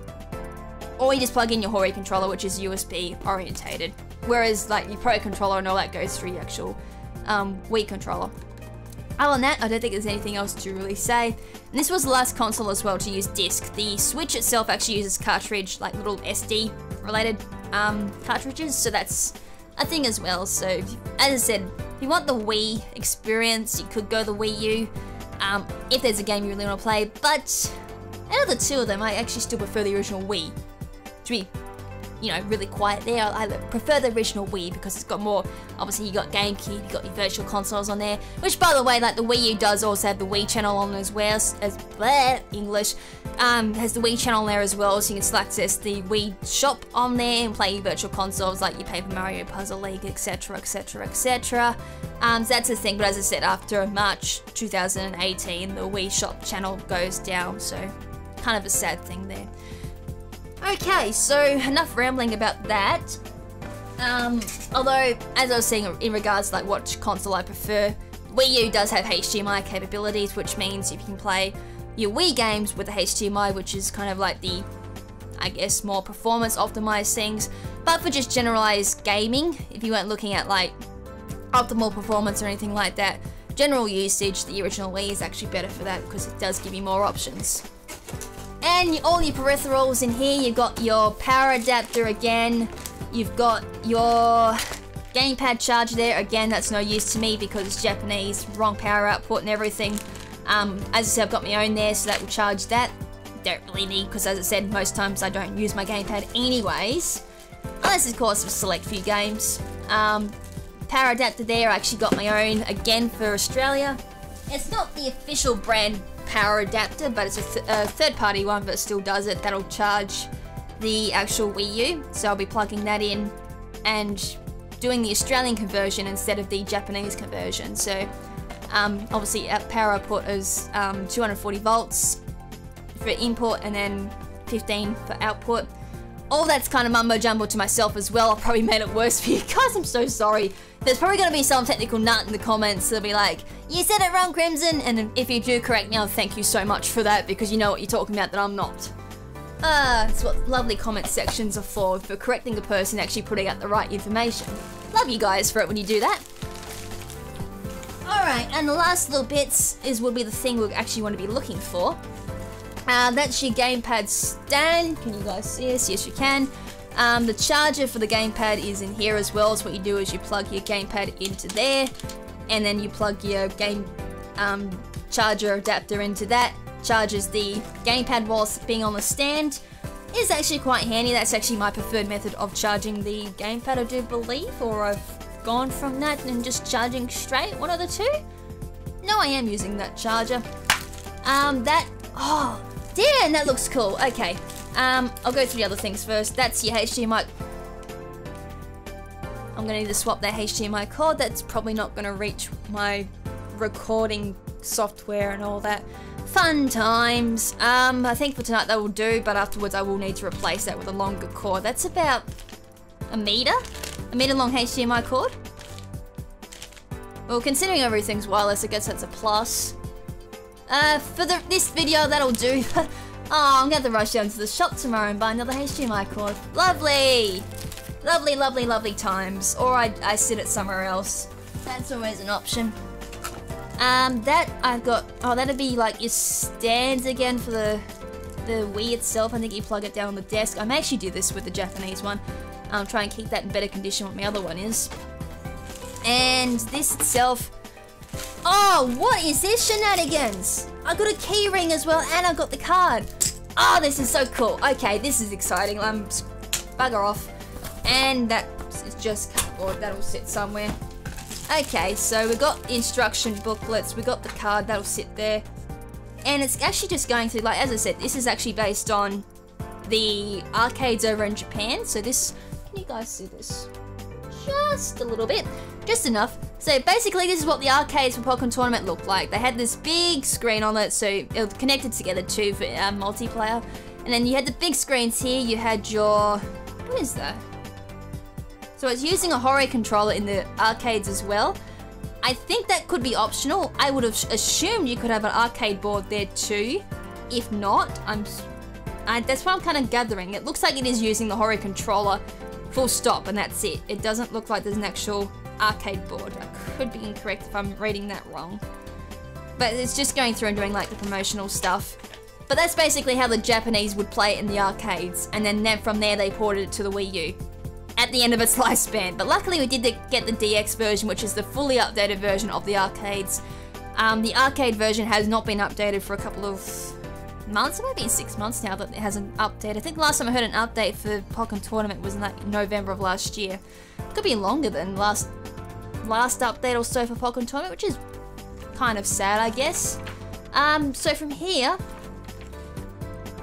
Or you just plug in your Hori controller, which is USB orientated. Whereas like your Pro controller and all that goes through your actual Wii controller. Other than that, I don't think there's anything else to really say. And this was the last console as well to use disc. The Switch itself actually uses cartridge, like little SD related cartridges, so that's a thing as well. So as I said, if you want the Wii experience, you could go the Wii U, if there's a game you really want to play. But out of the two of them, I actually still prefer the original Wii. To be, you know, really quiet there. I prefer the original Wii because it's got more, obviously you got GameCube, you got your virtual consoles on there, which by the way, like the Wii U does also have the Wii channel on as well, has the Wii channel there as well, so you can still access the Wii shop on there and play your virtual consoles like your Paper Mario Puzzle League, etc, etc, etc. So that's the thing, but as I said, after March 2018, the Wii shop channel goes down, so kind of a sad thing there. Okay, so enough rambling about that. Although, as I was saying in regards to like what console I prefer, Wii U does have HDMI capabilities, which means you can play your Wii games with the HDMI, which is kind of like the, I guess, more performance optimized things. But for just generalized gaming, if you weren't looking at like optimal performance or anything like that, general usage, the original Wii is actually better for that because it does give you more options. And all your peripherals in here, you've got your power adapter again, you've got your gamepad charger there, again that's no use to me because it's Japanese, wrong power output and everything. As I said, I've got my own there, so that will charge that. Don't really need, because as I said, most times I don't use my gamepad anyways, unless of course for select few games. Power adapter there, I actually got my own, again for Australia. It's not the official brand power adapter, but it's a third-party one, but it still does it. That'll charge the actual Wii U, so I'll be plugging that in and doing the Australian conversion instead of the Japanese conversion. So obviously our power output is 240 volts for input and then 15 for output. All that's kind of mumbo jumbo to myself as well. I probably made it worse for you guys, I'm so sorry. There's probably going to be some technical nut in the comments that'll be like, you said it wrong, KrimZen, and if you do correct me, I'll thank you so much for that because you know what you're talking about that I'm not. It's what lovely comment sections are for correcting a person actually putting out the right information. Love you guys for it when you do that. Alright, and the last little bits would be the thing we actually want to be looking for. That's your gamepad stand. Can you guys see this? Yes, you can. The charger for the gamepad is in here as well. So what you do is you plug your gamepad into there, and then you plug your game charger adapter into that. Charges the gamepad whilst being on the stand. It's actually quite handy. That's actually my preferred method of charging the gamepad, I do believe, or I've gone from that and just charging straight. One of the two? No, I am using that charger. Oh, damn, that looks cool. Okay, I'll go through the other things first. That's your HDMI. I'm gonna need to swap that HDMI cord. That's probably not gonna reach my recording software and all that. Fun times. I think for tonight that will do, but afterwards I will need to replace that with a longer cord. That's about a meter long HDMI cord. Well, considering everything's wireless, I guess that's a plus. For this video, that'll do. Oh, I'm gonna have to rush down to the shop tomorrow and buy another HDMI cord. Lovely! Lovely, lovely, lovely times. Or I sit it somewhere else. That's always an option. That I've got, oh, that'd be like your stands again for the the Wii itself, I think you plug it down on the desk. I may actually do this with the Japanese one. Try and keep that in better condition than what my other one is. And this itself... Oh, what is this shenanigans? I got a key ring as well, and I got the card. Oh, this is so cool. Okay, this is exciting. Bugger off. And that is just cardboard. That'll sit somewhere. Okay, so we got the instruction booklets. We got the card. That'll sit there. And it's actually just going through, like, as I said, this is actually based on the arcades over in Japan. So this, can you guys see this? Just a little bit. Just enough. So basically this is what the arcades for Pokken Tournament looked like. They had this big screen on it, so it was connected together too for multiplayer. And then you had the big screens here. You had your... What is that? So it's using a Hori controller in the arcades as well. I think that could be optional. I would have assumed you could have an arcade board there too. If not, that's what I'm kind of gathering. It looks like it is using the Hori controller full stop, and that's it. It doesn't look like there's an actual arcade board. I could be incorrect if I'm reading that wrong. But it's just going through and doing like the promotional stuff. But that's basically how the Japanese would play it in the arcades, and then from there they ported it to the Wii U at the end of its lifespan. But luckily we did get the DX version, which is the fully updated version of the arcades. The arcade version has not been updated for a couple of months. It might be 6 months now that it hasn't updated. I think the last time I heard an update for Pokken Tournament was in like November of last year. It could be longer than last update or so for Pokken Tournament, which is kind of sad, I guess. So from here,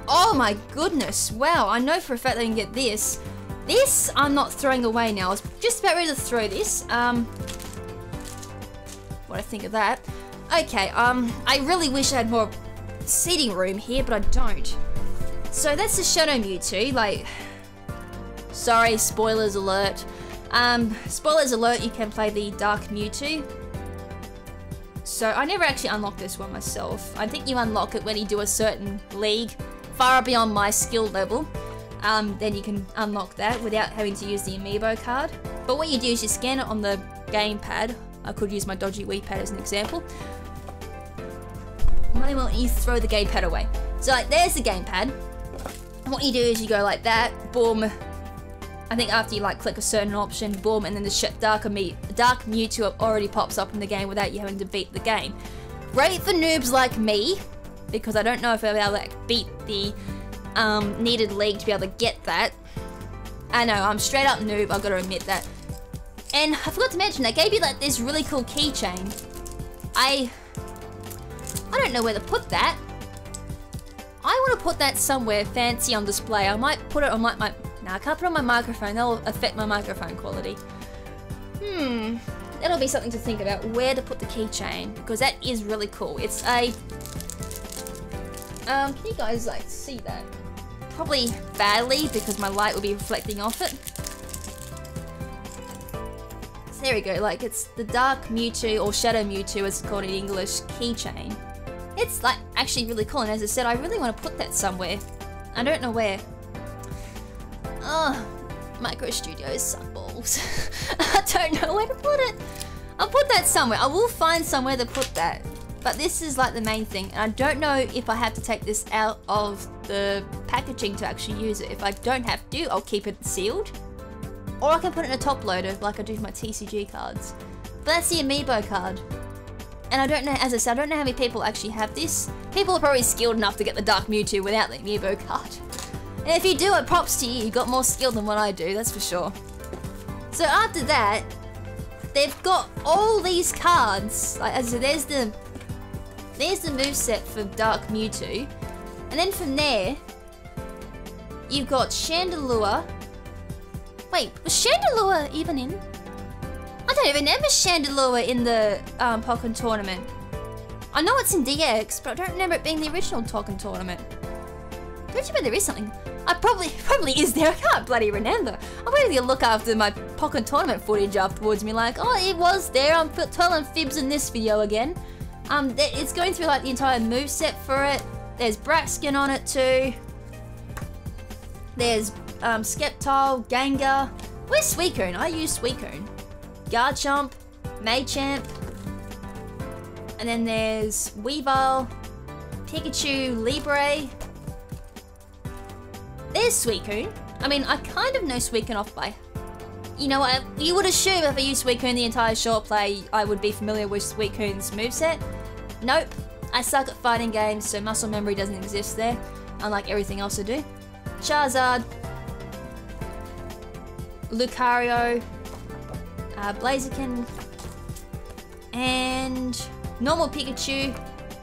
oh my goodness, wow, I know for a fact that I can get this. This I'm not throwing away now. I was just about ready to throw this. What I think of that. Okay, I really wish I had more seating room here, but I don't. So that's the Shadow Mewtwo, like, sorry, spoilers alert. Spoilers alert, you can play the Dark Mewtwo. So I never actually unlocked this one myself. I think you unlock it when you do a certain league far beyond my skill level. Then you can unlock that without having to use the amiibo card. But what you do is you scan it on the gamepad. I could use my dodgy Wii pad as an example. Well, you throw the gamepad away. So like, there's the gamepad. And what you do is you go like that, boom. I think after you like click a certain option, boom, and then the Dark Mewtwo already pops up in the game without you having to beat the game. Great for noobs like me, because I don't know if I'll be able to like, beat the needed league to be able to get that. I know, I'm straight up noob, I've got to admit that. And I forgot to mention, they gave you like this really cool keychain. I don't know where to put that. I want to put that somewhere fancy on display. I might put it on my... No, I can't put it on my microphone. That'll affect my microphone quality. That'll be something to think about, where to put the keychain, because that is really cool. It's a... can you guys like see that? Probably badly, because my light will be reflecting off it. So there we go, like it's the Dark Mewtwo, or Shadow Mewtwo as it's called in English, keychain. It's like actually really cool, and as I said, I really want to put that somewhere. I don't know where. Oh, Micro Studios suck balls. I don't know where to put it. I'll put that somewhere. I will find somewhere to put that. But this is like the main thing, and I don't know if I have to take this out of the packaging to actually use it. If I don't have to, I'll keep it sealed. Or I can put it in a top loader like I do with my TCG cards. But that's the amiibo card. And I don't know, as I said, I don't know how many people actually have this. People are probably skilled enough to get the Dark Mewtwo without the amiibo card. And if you do it, props to you. You got more skill than what I do, that's for sure. So after that, they've got all these cards. Like, as I said, there's the moveset for Dark Mewtwo. And then from there, you've got Chandelure. Wait, was Chandelure even in? I don't even remember Chandelure in the Pokken Tournament. I know it's in DX, but I don't remember it being the original Pokken Tournament. Don't you bet there is something? I probably is there. I can't bloody remember. I'm waiting to look after my Pokken Tournament footage afterwards and be like, oh, it was there. I'm telling fibs in this video again. It's going through like the entire moveset for it. There's Braxkin on it too. There's Sceptile, Gengar. Where's Suicune? I use Suicune. Garchomp, Machamp. And then there's Weavile, Pikachu, Libre. there's Suicune. I mean, I kind of know Suicune off by... You know what, you would assume if I used Suicune the entire short play, I would be familiar with Suicune's moveset. Nope, I suck at fighting games, so muscle memory doesn't exist there, unlike everything else I do. Charizard, Lucario, Blaziken, and normal Pikachu,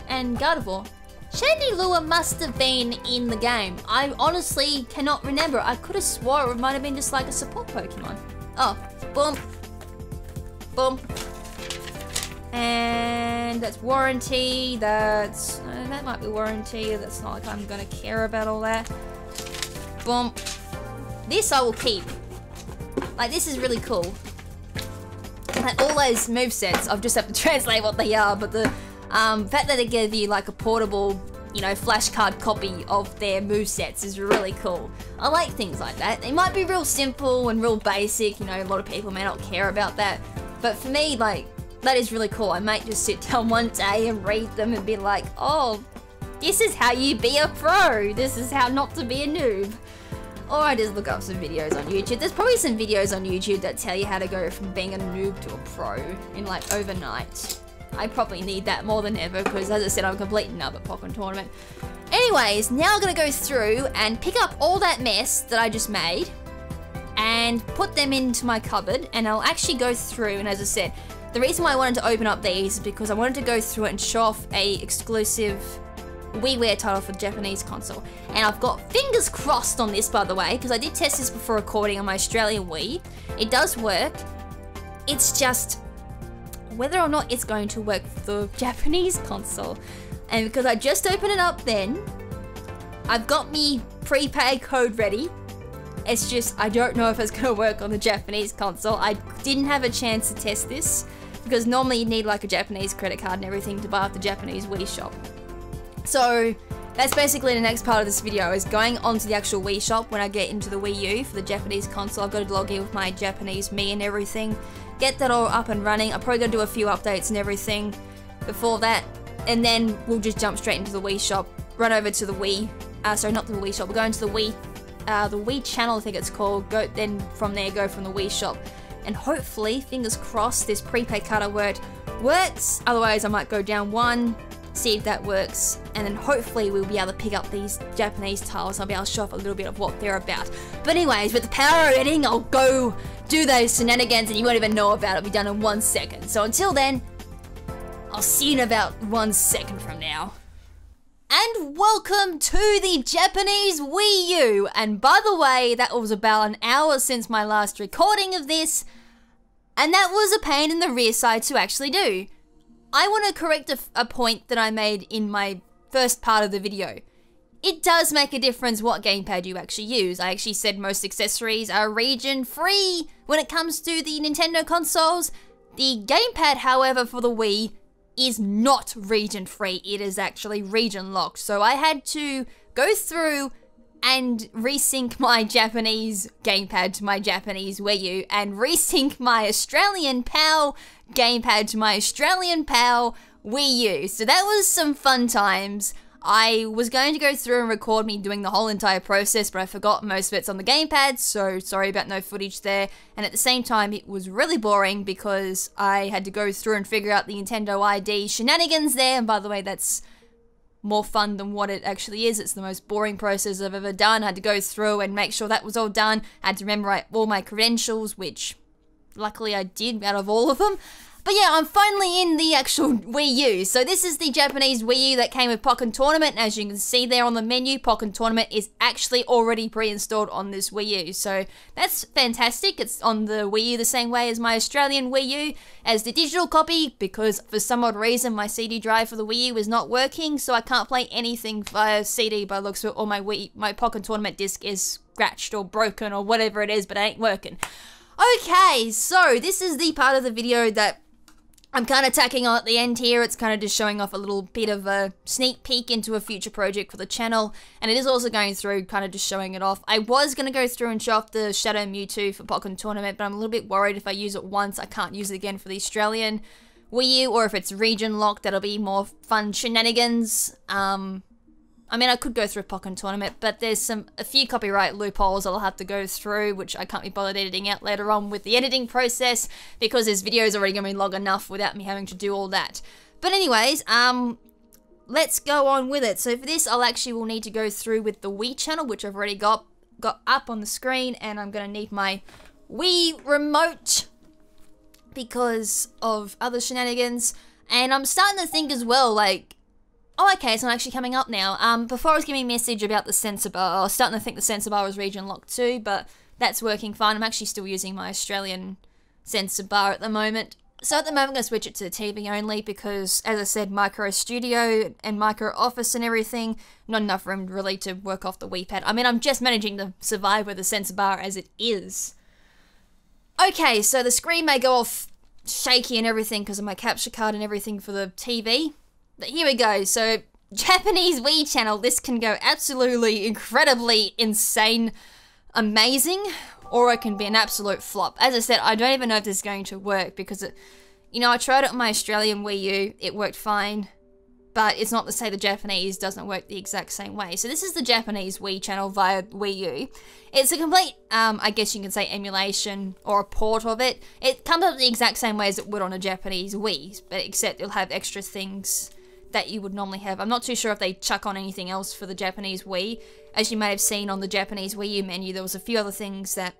and Gardevoir. Chandelure must have been in the game. I honestly cannot remember. I could have swore it might have been just like a support Pokemon. Oh, boom, boom, and that's warranty. That's that might be warranty. That's not like I'm gonna care about all that. Boom. This I will keep. Like, this is really cool. Like, all those movesets, I'll just have to translate what they are, but the fact that they give you like a portable, you know, flashcard copy of their movesets is really cool. I like things like that. They might be real simple and real basic, you know, a lot of people may not care about that, but for me, like, that is really cool. I might just sit down one day and read them and be like, oh, this is how you be a pro. This is how not to be a noob. Or I just look up some videos on YouTube. There's probably some videos on YouTube that tell you how to go from being a noob to a pro in like overnight. I probably need that more than ever because, as I said, I'm a complete nub at Pokken Tournament. Anyways, now I'm going to go through and pick up all that mess that I just made and put them into my cupboard, and I'll actually go through, and as I said, the reason why I wanted to open up these is because I wanted to go through it and show off a exclusive WiiWare title for the Japanese console. And I've got fingers crossed on this, by the way, because I did test this before recording on my Australian Wii. It does work. It's just whether or not it's going to work for the Japanese console. And because I just opened it up then, I've got me prepaid code ready. It's just, I don't know if it's going to work on the Japanese console. I didn't have a chance to test this, because normally you need like a Japanese credit card and everything to buy off the Japanese Wii shop. So that's basically the next part of this video, is going onto the actual Wii shop when I get into the Wii U for the Japanese console. I've got to log in with my Japanese me and everything, get that all up and running. I'm probably going to do a few updates and everything before that, and then we'll just jump straight into the Wii shop, run over to the Wii, sorry, not the Wii shop, we're going to the Wii channel, I think it's called, then from there go from the Wii shop, and hopefully, fingers crossed, this prepaid card works, otherwise I might go down one, see if that works, and then hopefully we'll be able to pick up these Japanese tiles. I'll be able to show off a little bit of what they're about. But anyways, with the power of editing, I'll go do those shenanigans and you won't even know about it. It'll be done in 1 second. So until then, I'll see you in about 1 second from now. And welcome to the Japanese Wii U. And by the way, that was about an hour since my last recording of this, and that was a pain in the rear side to actually do. I want to correct a point that I made in my first part of the video. It does make a difference what gamepad you actually use. I actually said most accessories are region free when it comes to the Nintendo consoles. The gamepad, however, for the Wii is not region free. It is actually region locked. So I had to go through and resync my Japanese gamepad to my Japanese Wii U, and resync my Australian PAL gamepad to my Australian PAL Wii U. So that was some fun times. I was going to go through and record me doing the whole entire process, but I forgot most of it's on the gamepad, so sorry about no footage there. And at the same time, it was really boring because I had to go through and figure out the Nintendo ID shenanigans there, and by the way, that's more fun than what it actually is. It's the most boring process I've ever done. I had to go through and make sure that was all done. I had to remember all my credentials, which luckily I did out of all of them. But yeah, I'm finally in the actual Wii U. So this is the Japanese Wii U that came with Pokken Tournament. And as you can see there on the menu, Pokken Tournament is actually already pre-installed on this Wii U. So that's fantastic. It's on the Wii U the same way as my Australian Wii U as the digital copy, because for some odd reason my CD drive for the Wii U is not working, so I can't play anything via CD by the looks of it, or my Pokken Tournament disc is scratched or broken or whatever it is, but it ain't working. Okay, so this is the part of the video that I'm kind of tacking on at the end here. It's kind of just showing off a little bit of a sneak peek into a future project for the channel, and it is also going through kind of just showing it off. I was going to go through and show off the Shadow Mewtwo for Pokken Tournament, but I'm a little bit worried if I use it once, I can't use it again for the Australian Wii U, or if it's region locked, that'll be more fun shenanigans. I'm I mean, I could go through a Pokken tournament, but there's a few copyright loopholes I'll have to go through, which I can't be bothered editing out later on with the editing process, because this video is already going to be long enough without me having to do all that. But anyways, let's go on with it. So for this, will need to go through with the Wii channel, which I've already got up on the screen, and I'm going to need my Wii remote because of other shenanigans. And I'm starting to think as well, like, oh, okay, it's not actually coming up now. Before I was giving a message about the sensor bar, I was starting to think the sensor bar was region locked too, but that's working fine. I'm actually still using my Australian sensor bar at the moment. So at the moment, I'm going to switch it to TV only because, as I said, micro studio and micro office and everything, not enough room really to work off the Wii pad. I mean, I'm just managing to survive with the sensor bar as it is. Okay, so the screen may go off shaky and everything because of my capture card and everything for the TV. But here we go. So, Japanese Wii channel. This can go absolutely, incredibly insane, amazing, or it can be an absolute flop. As I said, I don't even know if this is going to work because, I tried it on my Australian WiiU. It worked fine, but it's not to say the Japanese doesn't work the exact same way. So this is the Japanese Wii channel via WiiU. It's a complete, I guess you can say, emulation or a port of it. It comes up the exact same way as it would on a Japanese Wii, but except it'll have extra things that you would normally have. I'm not too sure if they chuck on anything else for the Japanese Wii. As you may have seen on the Japanese Wii U menu, there was a few other things that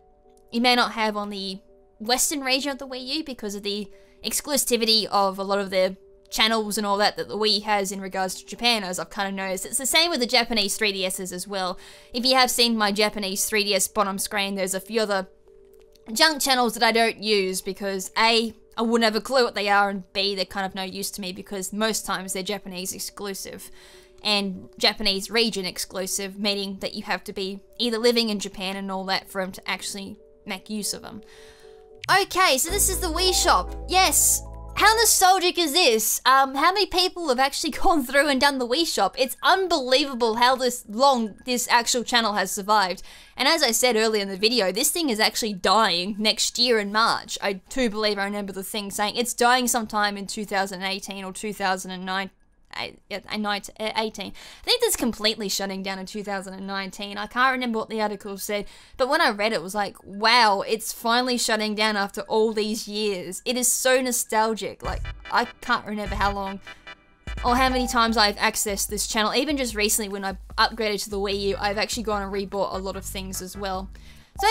you may not have on the Western region of the Wii U because of the exclusivity of a lot of their channels and all that the Wii has in regards to Japan, as I've kind of noticed. It's the same with the Japanese 3DSs as well. If you have seen my Japanese 3DS bottom screen, there's a few other junk channels that I don't use because A, I wouldn't have a clue what they are, and B, they're kind of no use to me because most times they're Japanese exclusive and Japanese region exclusive, meaning that you have to be either living in Japan and all that for them to actually make use of them. Okay, so this is the Wii shop. Yes, how nostalgic is this? How many people have actually gone through and done the Wii shop? It's unbelievable how long this actual channel has survived. And as I said earlier in the video, this thing is actually dying next year in March. I do believe I remember the thing saying it's dying sometime in 2018 or 2019. I think this completely shutting down in 2019. I can't remember what the article said, but when I read it, it was like, wow, it's finally shutting down after all these years. It is so nostalgic. Like, I can't remember how long or how many times I've accessed this channel. Even just recently when I upgraded to the Wii U, I've actually gone and rebought a lot of things as well. So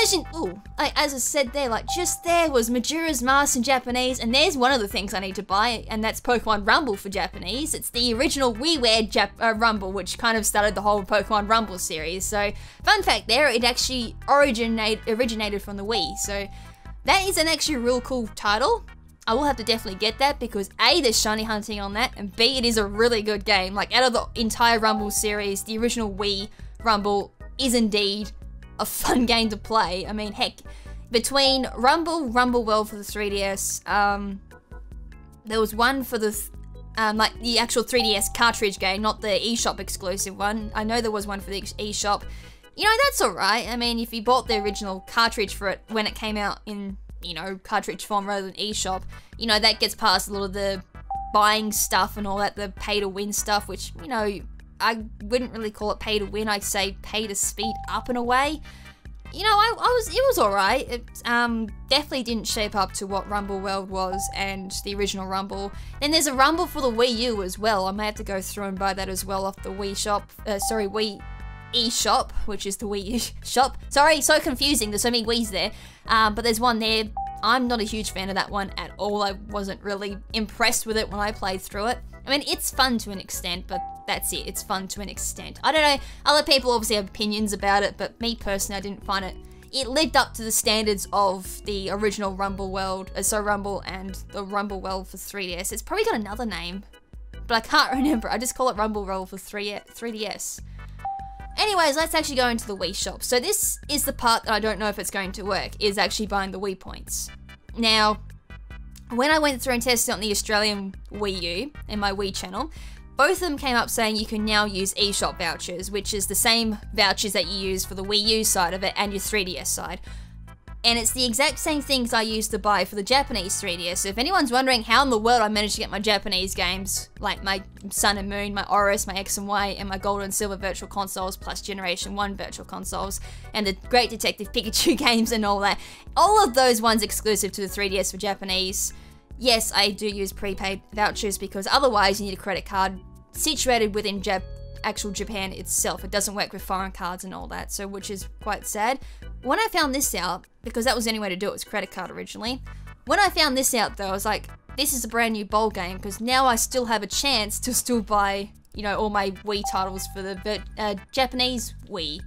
as I said there, like just there was Majora's Mask in Japanese, and there's one of the things I need to buy, and that's Pokemon Rumble for Japanese. It's the original WiiWare Rumble, which kind of started the whole Pokemon Rumble series. So, fun fact there, it actually originated from the Wii. So, that is an actually real cool title. I will have to definitely get that because A, there's shiny hunting on that, and B, it is a really good game. Like, out of the entire Rumble series, the original Wii Rumble is indeed a fun game to play. I mean, heck, between Rumble World for the 3DS, there was one for the, like the actual 3DS cartridge game, not the eShop exclusive one. I know there was one for the eShop. You know, that's alright. I mean, if you bought the original cartridge for it when it came out in, cartridge form rather than eShop, that gets past a lot of the buying stuff and all that, the pay to win stuff, which, I wouldn't really call it pay to win. I'd say pay to speed up in a way. It was alright. It definitely didn't shape up to what Rumble World was and the original Rumble. Then there's a Rumble for the Wii U as well. I may have to go through and buy that as well off the Wii shop. Wii eShop, which is the Wii U shop. Sorry, so confusing. There's so many Wii's there. But there's one there. I'm not a huge fan of that one at all. I wasn't really impressed with it when I played through it. I mean, it's fun to an extent, but that's it. It's fun to an extent. I don't know. Other people obviously have opinions about it, but me personally, I didn't find it. It lived up to the standards of the original Rumble World, Rumble and the Rumble World for 3DS. It's probably got another name, but I can't remember. I just call it Rumble World for 3DS. Anyways, let's actually go into the Wii shop. So this is the part that I don't know if it's going to work, is actually buying the Wii points. Now, when I went through and tested it on the Australian Wii U and my Wii channel, both of them came up saying you can now use eShop vouchers, which is the same vouchers that you use for the Wii U side of it and your 3DS side. And it's the exact same things I used to buy for the Japanese 3DS. So if anyone's wondering how in the world I managed to get my Japanese games, like my Sun and Moon, my Oris, my X and Y, and my Gold and Silver Virtual Consoles, plus Generation 1 Virtual Consoles, and the Great Detective Pikachu games and all that, all of those ones exclusive to the 3DS for Japanese. Yes, I do use prepaid vouchers because otherwise you need a credit card situated within actual Japan itself. It doesn't work with foreign cards and all that, so which is quite sad. When I found this out, because that was the only way to do it, was credit card originally. When I found this out though, I was like, this is a brand new bowl game, because now I still have a chance to still buy, you know, all my Wii titles for the Japanese Wii,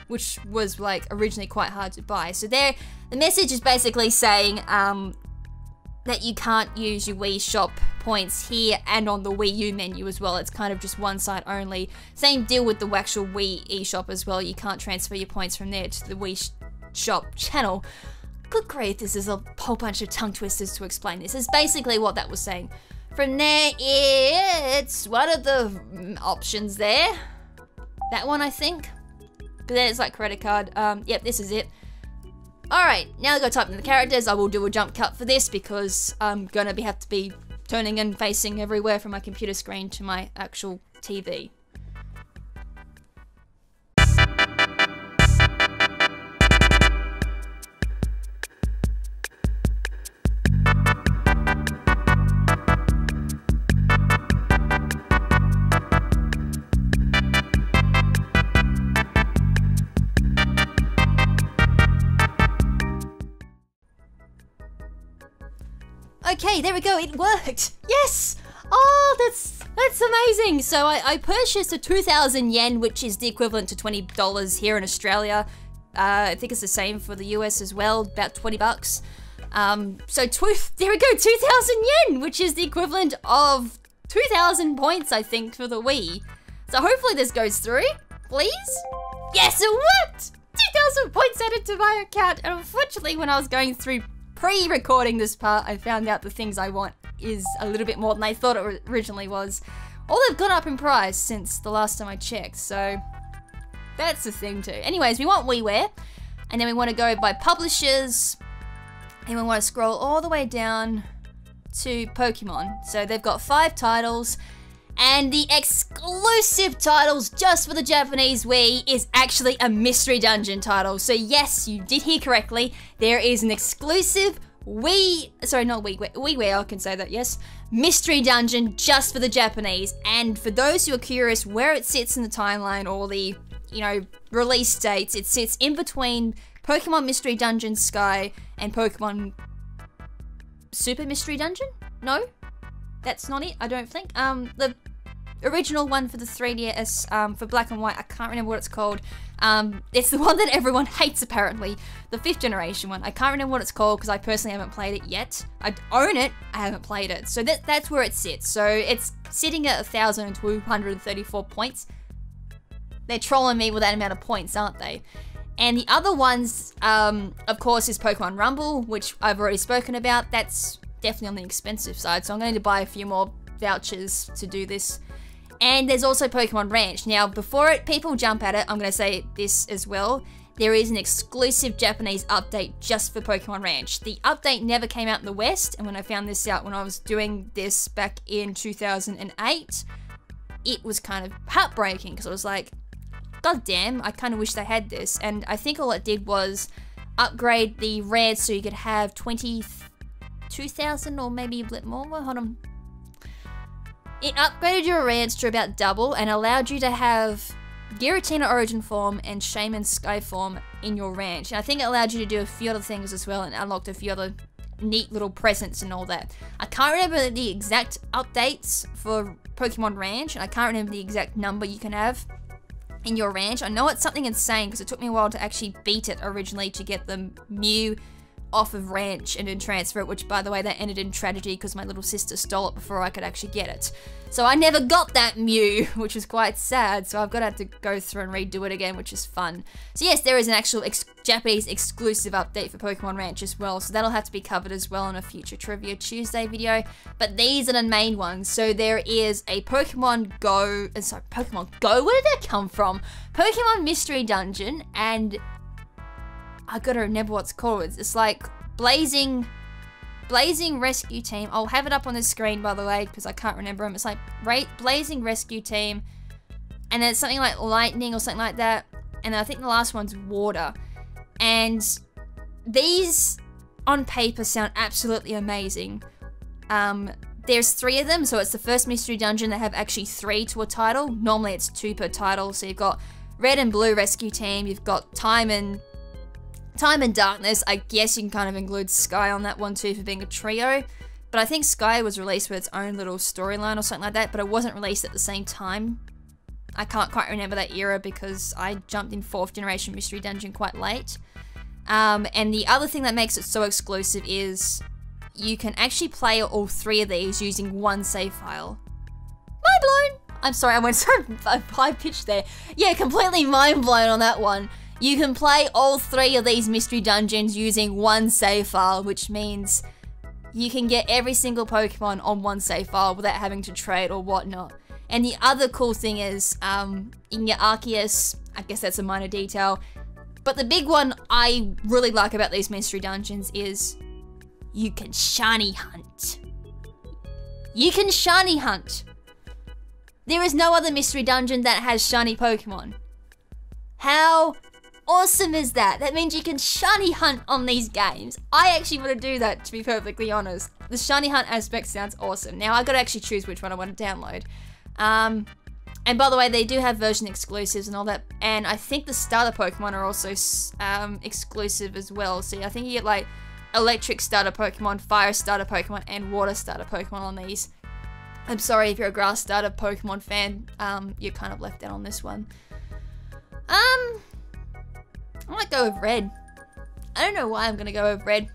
which was like originally quite hard to buy. So there, the message is basically saying that you can't use your Wii shop points here and on the WiiU menu as well. It's kind of just one side only. Same deal with the actual Wii eShop as well. You can't transfer your points from there to the Wii shop channel. Good grief, this is a whole bunch of tongue twisters to explain this. Is basically what that was saying. From there, it's one of the options there. That one, I think. But then it's like credit card. Yep, this is it. Alright, now I've got to type in the characters. I will do a jump cut for this because I'm gonna have to be turning and facing everywhere from my computer screen to my actual TV. Okay, there we go, it worked! Yes! Oh, that's amazing! So I purchased a 2,000 yen, which is the equivalent to $20 here in Australia. I think it's the same for the US as well, about 20 bucks. So there we go, 2,000 yen, which is the equivalent of 2,000 points, I think, for the Wii. So hopefully this goes through, please? Yes, it worked! 2,000 points added to my account, and unfortunately when I was going through pre-recording this part, I found out the things I want is a little bit more than I thought it originally was. All they've gone up in price since the last time I checked, so that's the thing too. Anyways, we want WiiWare, and then we want to go by publishers, and we want to scroll all the way down to Pokemon. So they've got 5 titles, and the exclusive titles just for the Japanese Wii is actually a Mystery Dungeon title. So yes, you did hear correctly. There is an exclusive WiiWare, I can say that, yes. Mystery Dungeon just for the Japanese. And for those who are curious where it sits in the timeline or the, you know, release dates, it sits in between Pokemon Mystery Dungeon Sky and Pokemon Super Mystery Dungeon? No? That's not it, I don't think. The original one for the 3DS, for Black and White, I can't remember what it's called. It's the one that everyone hates apparently. The 5th generation one. I can't remember what it's called because I personally haven't played it yet. I own it, I haven't played it. So that's where it sits. So it's sitting at 1,234 points. They're trolling me with that amount of points, aren't they? And the other ones, of course, is Pokemon Rumble, which I've already spoken about. That's definitely on the expensive side, so I'm going to buy a few more vouchers to do this. And there's also Pokemon Ranch. Now, before people jump at it, I'm going to say this as well. There is an exclusive Japanese update just for Pokemon Ranch. The update never came out in the West, and when I found this out when I was doing this back in 2008, it was kind of heartbreaking because I was like, God damn, I kind of wish they had this. And I think all it did was upgrade the rare so you could have 22,000 or maybe a bit more. Hold on. It upgraded your rants to about double and allowed you to have Giratina Origin Form and Shaman Sky Form in your ranch. And I think it allowed you to do a few other things as well and unlocked a few other neat little presents and all that. I can't remember the exact updates for Pokemon Ranch, and I can't remember the exact number you can have in your ranch. I know it's something insane because it took me a while to actually beat it originally to get the Mew off of Ranch and then transfer it, which by the way that ended in tragedy because my little sister stole it before I could actually get it. So I never got that Mew, which was quite sad, so I've got to have to go through and redo it again, which is fun. So yes, there is an actual Japanese exclusive update for Pokemon Ranch as well, so that'll have to be covered as well in a future Trivia Tuesday video, but these are the main ones. So there is a Pokemon Go, Pokemon Go, where did that come from? Pokemon Mystery Dungeon, and I gotta remember what's called. It's like Blazing Rescue Team. I'll have it up on the screen, by the way, because I can't remember them. It's like Blazing Rescue Team, and then it's something like Lightning or something like that, and then I think the last one's Water. And these on paper sound absolutely amazing. There's 3 of them, so it's the first mystery dungeon that have actually 3 to a title. Normally it's 2 per title, so you've got Red and Blue Rescue Team, you've got Time and Darkness. I guess you can kind of include Sky on that one too for being a trio. But I think Sky was released with its own little storyline or something like that, but it wasn't released at the same time. I can't quite remember that era because I jumped in 4th generation Mystery Dungeon quite late. And the other thing that makes it so exclusive is you can actually play all 3 of these using one save file. Mind blown! I'm sorry, I went so high pitched there. Yeah, completely mind blown on that one. You can play all 3 of these mystery dungeons using one save file, which means you can get every single Pokemon on one save file without having to trade or whatnot. And the other cool thing is, in your Arceus, I guess that's a minor detail, but the big one I really like about these mystery dungeons is you can shiny hunt. You can shiny hunt. There is no other mystery dungeon that has shiny Pokemon. How awesome is that? That means you can shiny hunt on these games. I actually want to do that, to be perfectly honest. The shiny hunt aspect sounds awesome. Now I gotta actually choose which one I want to download. And by the way, they do have version exclusives and all that, and I think the starter Pokemon are also exclusive as well. So I think you get like electric starter Pokemon, fire starter Pokemon, and water starter Pokemon on these. I'm sorry if you're a grass starter Pokemon fan, you're kind of left out on this one. I might go with red. I don't know why I'm gonna go with red.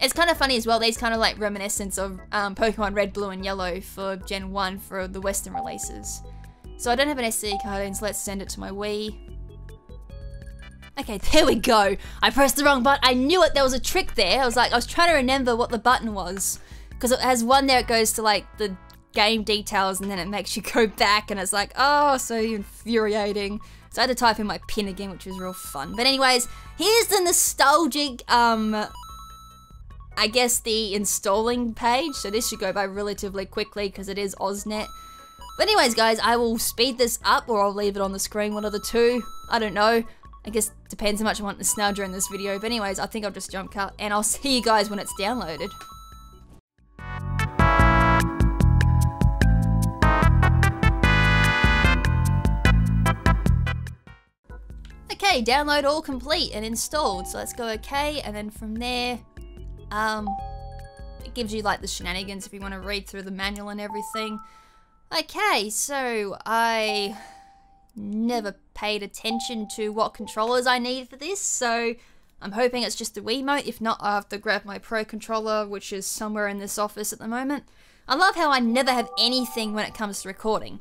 It's kind of funny as well, these kind of like reminiscence of Pokemon Red, Blue, and Yellow for Gen 1 for the Western releases. So I don't have an SD card in, so let's send it to my Wii. Okay, there we go. I pressed the wrong button. I knew it, there was a trick there. I was trying to remember what the button was. Because it has one there, it goes to like the game details, and then it makes you go back, and it's like, oh, so infuriating. So I had to type in my PIN again, which was real fun. But anyways, here's the nostalgic, I guess the installing page. So this should go by relatively quickly because it is OzNet. But anyways, guys, I will speed this up or I'll leave it on the screen, one of the two. I don't know. I guess it depends how much I want the snudger in this video. But anyways, I think I'll just jump cut and I'll see you guys when it's downloaded. Okay, download all complete and installed. So let's go okay, and then from there, it gives you like the shenanigans if you want to read through the manual and everything. Okay, so I never paid attention to what controllers I need for this, so I'm hoping it's just the Wiimote. If not, I have to grab my Pro controller, which is somewhere in this office at the moment. I love how I never have anything when it comes to recording.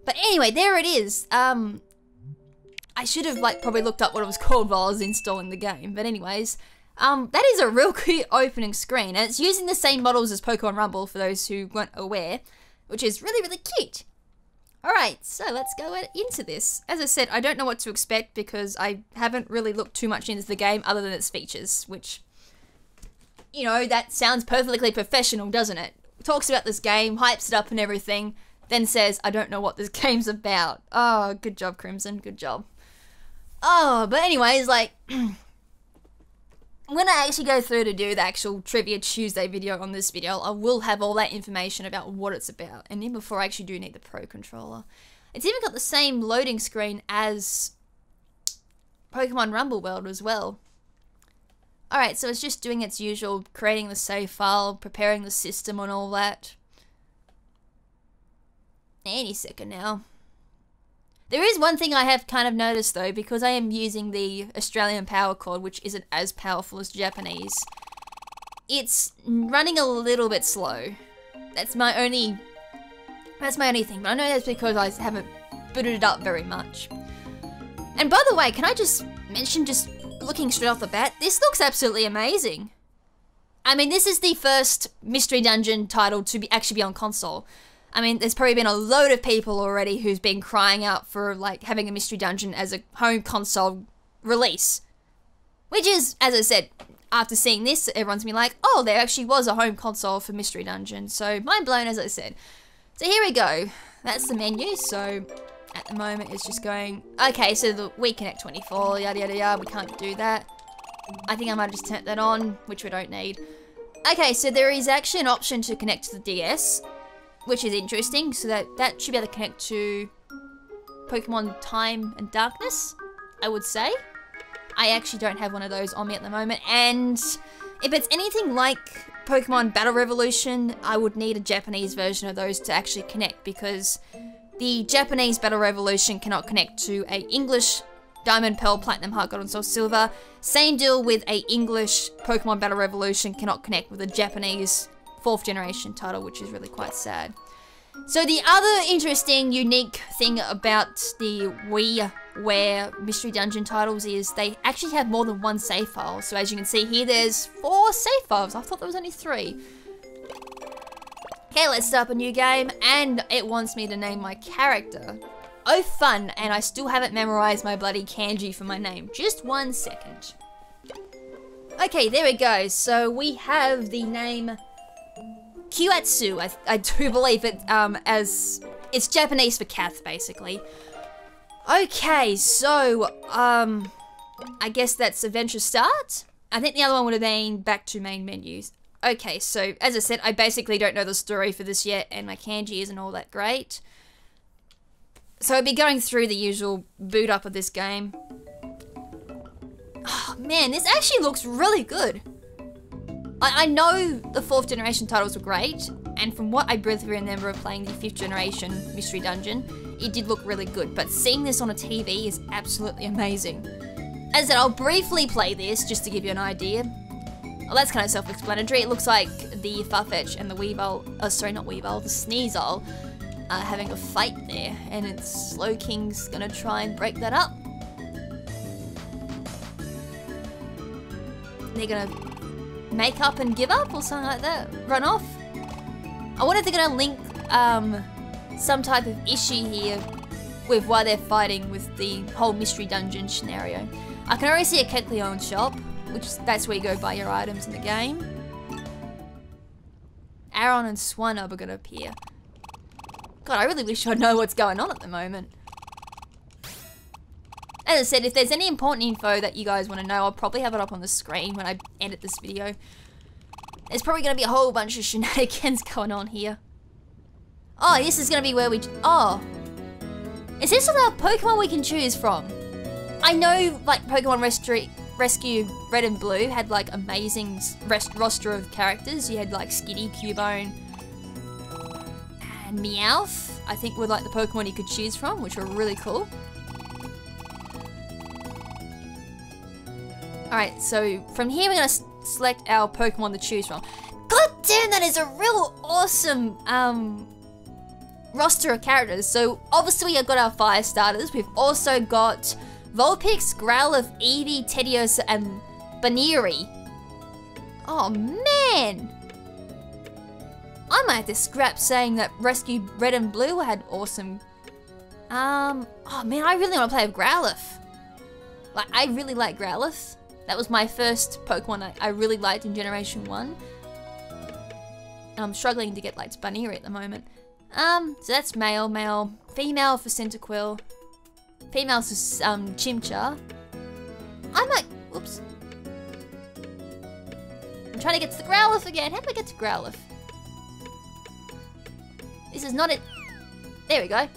But anyway, there it is. I should have like probably looked up what it was called while I was installing the game. But anyways, that is a real cute opening screen, and it's using the same models as Pokemon Rumble for those who weren't aware, which is really, really cute. Alright, so let's go into this. As I said, I don't know what to expect because I haven't really looked too much into the game other than its features, which, you know, that sounds perfectly professional, doesn't it? Talks about this game, hypes it up and everything, then says, I don't know what this game's about. Oh, good job, KrimZen, good job. Oh, but anyways, like, when I actually go through to do the actual Trivia Tuesday video on this video, I will have all that information about what it's about. And even before I actually do need the Pro controller. It's even got the same loading screen as Pokemon Rumble World as well. Alright, so it's just doing its usual, creating the save file, preparing the system and all that. Any second now. There is one thing I have kind of noticed though, because I am using the Australian power cord, which isn't as powerful as Japanese. It's running a little bit slow. That's my only thing, but I know that's because I haven't booted it up very much. And by the way, can I just mention, just looking straight off the bat, this looks absolutely amazing. I mean, this is the first Mystery Dungeon title to actually be on console. I mean, there's probably been a load of people already who's been crying out for, like, having a Mystery Dungeon as a home console release. Which is, as I said, after seeing this, everyone's been like, oh, there actually was a home console for Mystery Dungeon. So, mind blown, as I said. So here we go. That's the menu. So, at the moment, it's just going, okay, so the Wii Connect 24, yada, yada, yada. We can't do that. I think I might just turn that on, which we don't need. Okay, so there is actually an option to connect to the DS, which is interesting. So that should be able to connect to Pokemon Time and Darkness, I would say. I actually don't have one of those on me at the moment, and if it's anything like Pokemon Battle Revolution, I would need a Japanese version of those to actually connect, because the Japanese Battle Revolution cannot connect to a English Diamond, Pearl, Platinum, Heart, Gold, and Soul Silver. Same deal with a English Pokemon Battle Revolution cannot connect with a Japanese 4th generation title, which is really quite sad. So the other interesting, unique thing about the WiiWare Mystery Dungeon titles is they actually have more than one save file. So as you can see here, there's 4 save files. I thought there was only 3. Okay, let's start up a new game, and it wants me to name my character. Oh fun, and I still haven't memorized my bloody kanji for my name. Just 1 second. Okay, there we go. So we have the name Kyuatsu. I do believe it as it's Japanese for cat, basically. Okay, so I guess that's adventure start. I think the other one would have been back to main menus. Okay, so as I said, I basically don't know the story for this yet, and my kanji isn't all that great. So I'll be going through the usual boot up of this game. Oh man, this actually looks really good. I know the 4th generation titles were great, and from what I briefly remember of playing the 5th generation Mystery Dungeon, it did look really good, but seeing this on a TV is absolutely amazing. As I said, I'll briefly play this just to give you an idea. Well, that's kind of self-explanatory. It looks like the Farfetch and the Weavile, sorry, not Weavile, the Sneasel are having a fight there, and it's Slowking's gonna try and break that up. They're gonna make up and give up or something like that, run off. I wonder if they're gonna link some type of issue here with why they're fighting with the whole Mystery Dungeon scenario. I can already see a Kecleon shop, which that's where you go buy your items in the game. Aron and Swinub are gonna appear. God, I really wish I'd know what's going on at the moment. As I said, if there's any important info that you guys want to know, I'll probably have it up on the screen when I edit this video. There's probably going to be a whole bunch of shenanigans going on here. Oh, this is going to be where we... Oh. Is this the Pokemon we can choose from? I know, like, Pokemon Rescue Red and Blue had, like, amazing roster of characters. You had, like, Skitty, Cubone, and Meowth, I think were, like, the Pokemon you could choose from, which were really cool. Alright, so from here we're going to select our Pokemon to choose from. God damn, that is a real awesome roster of characters. So obviously we've got our fire starters. We've also got Vulpix, Growlithe, Eevee, Teddiursa, and Baniri. Oh man! I might have to scrap saying that Rescue Red and Blue had awesome... Oh man, I really want to play with Growlithe. Like, I really like Growlithe. That was my first Pokemon I really liked in Generation 1. And I'm struggling to get like to Baniri at the moment. So that's male, male. Female for Cyndaquil. Female for Chimchar. I might... Whoops. I'm trying to get to the Growlithe again. How do I get to Growlithe? This is not it. There we go.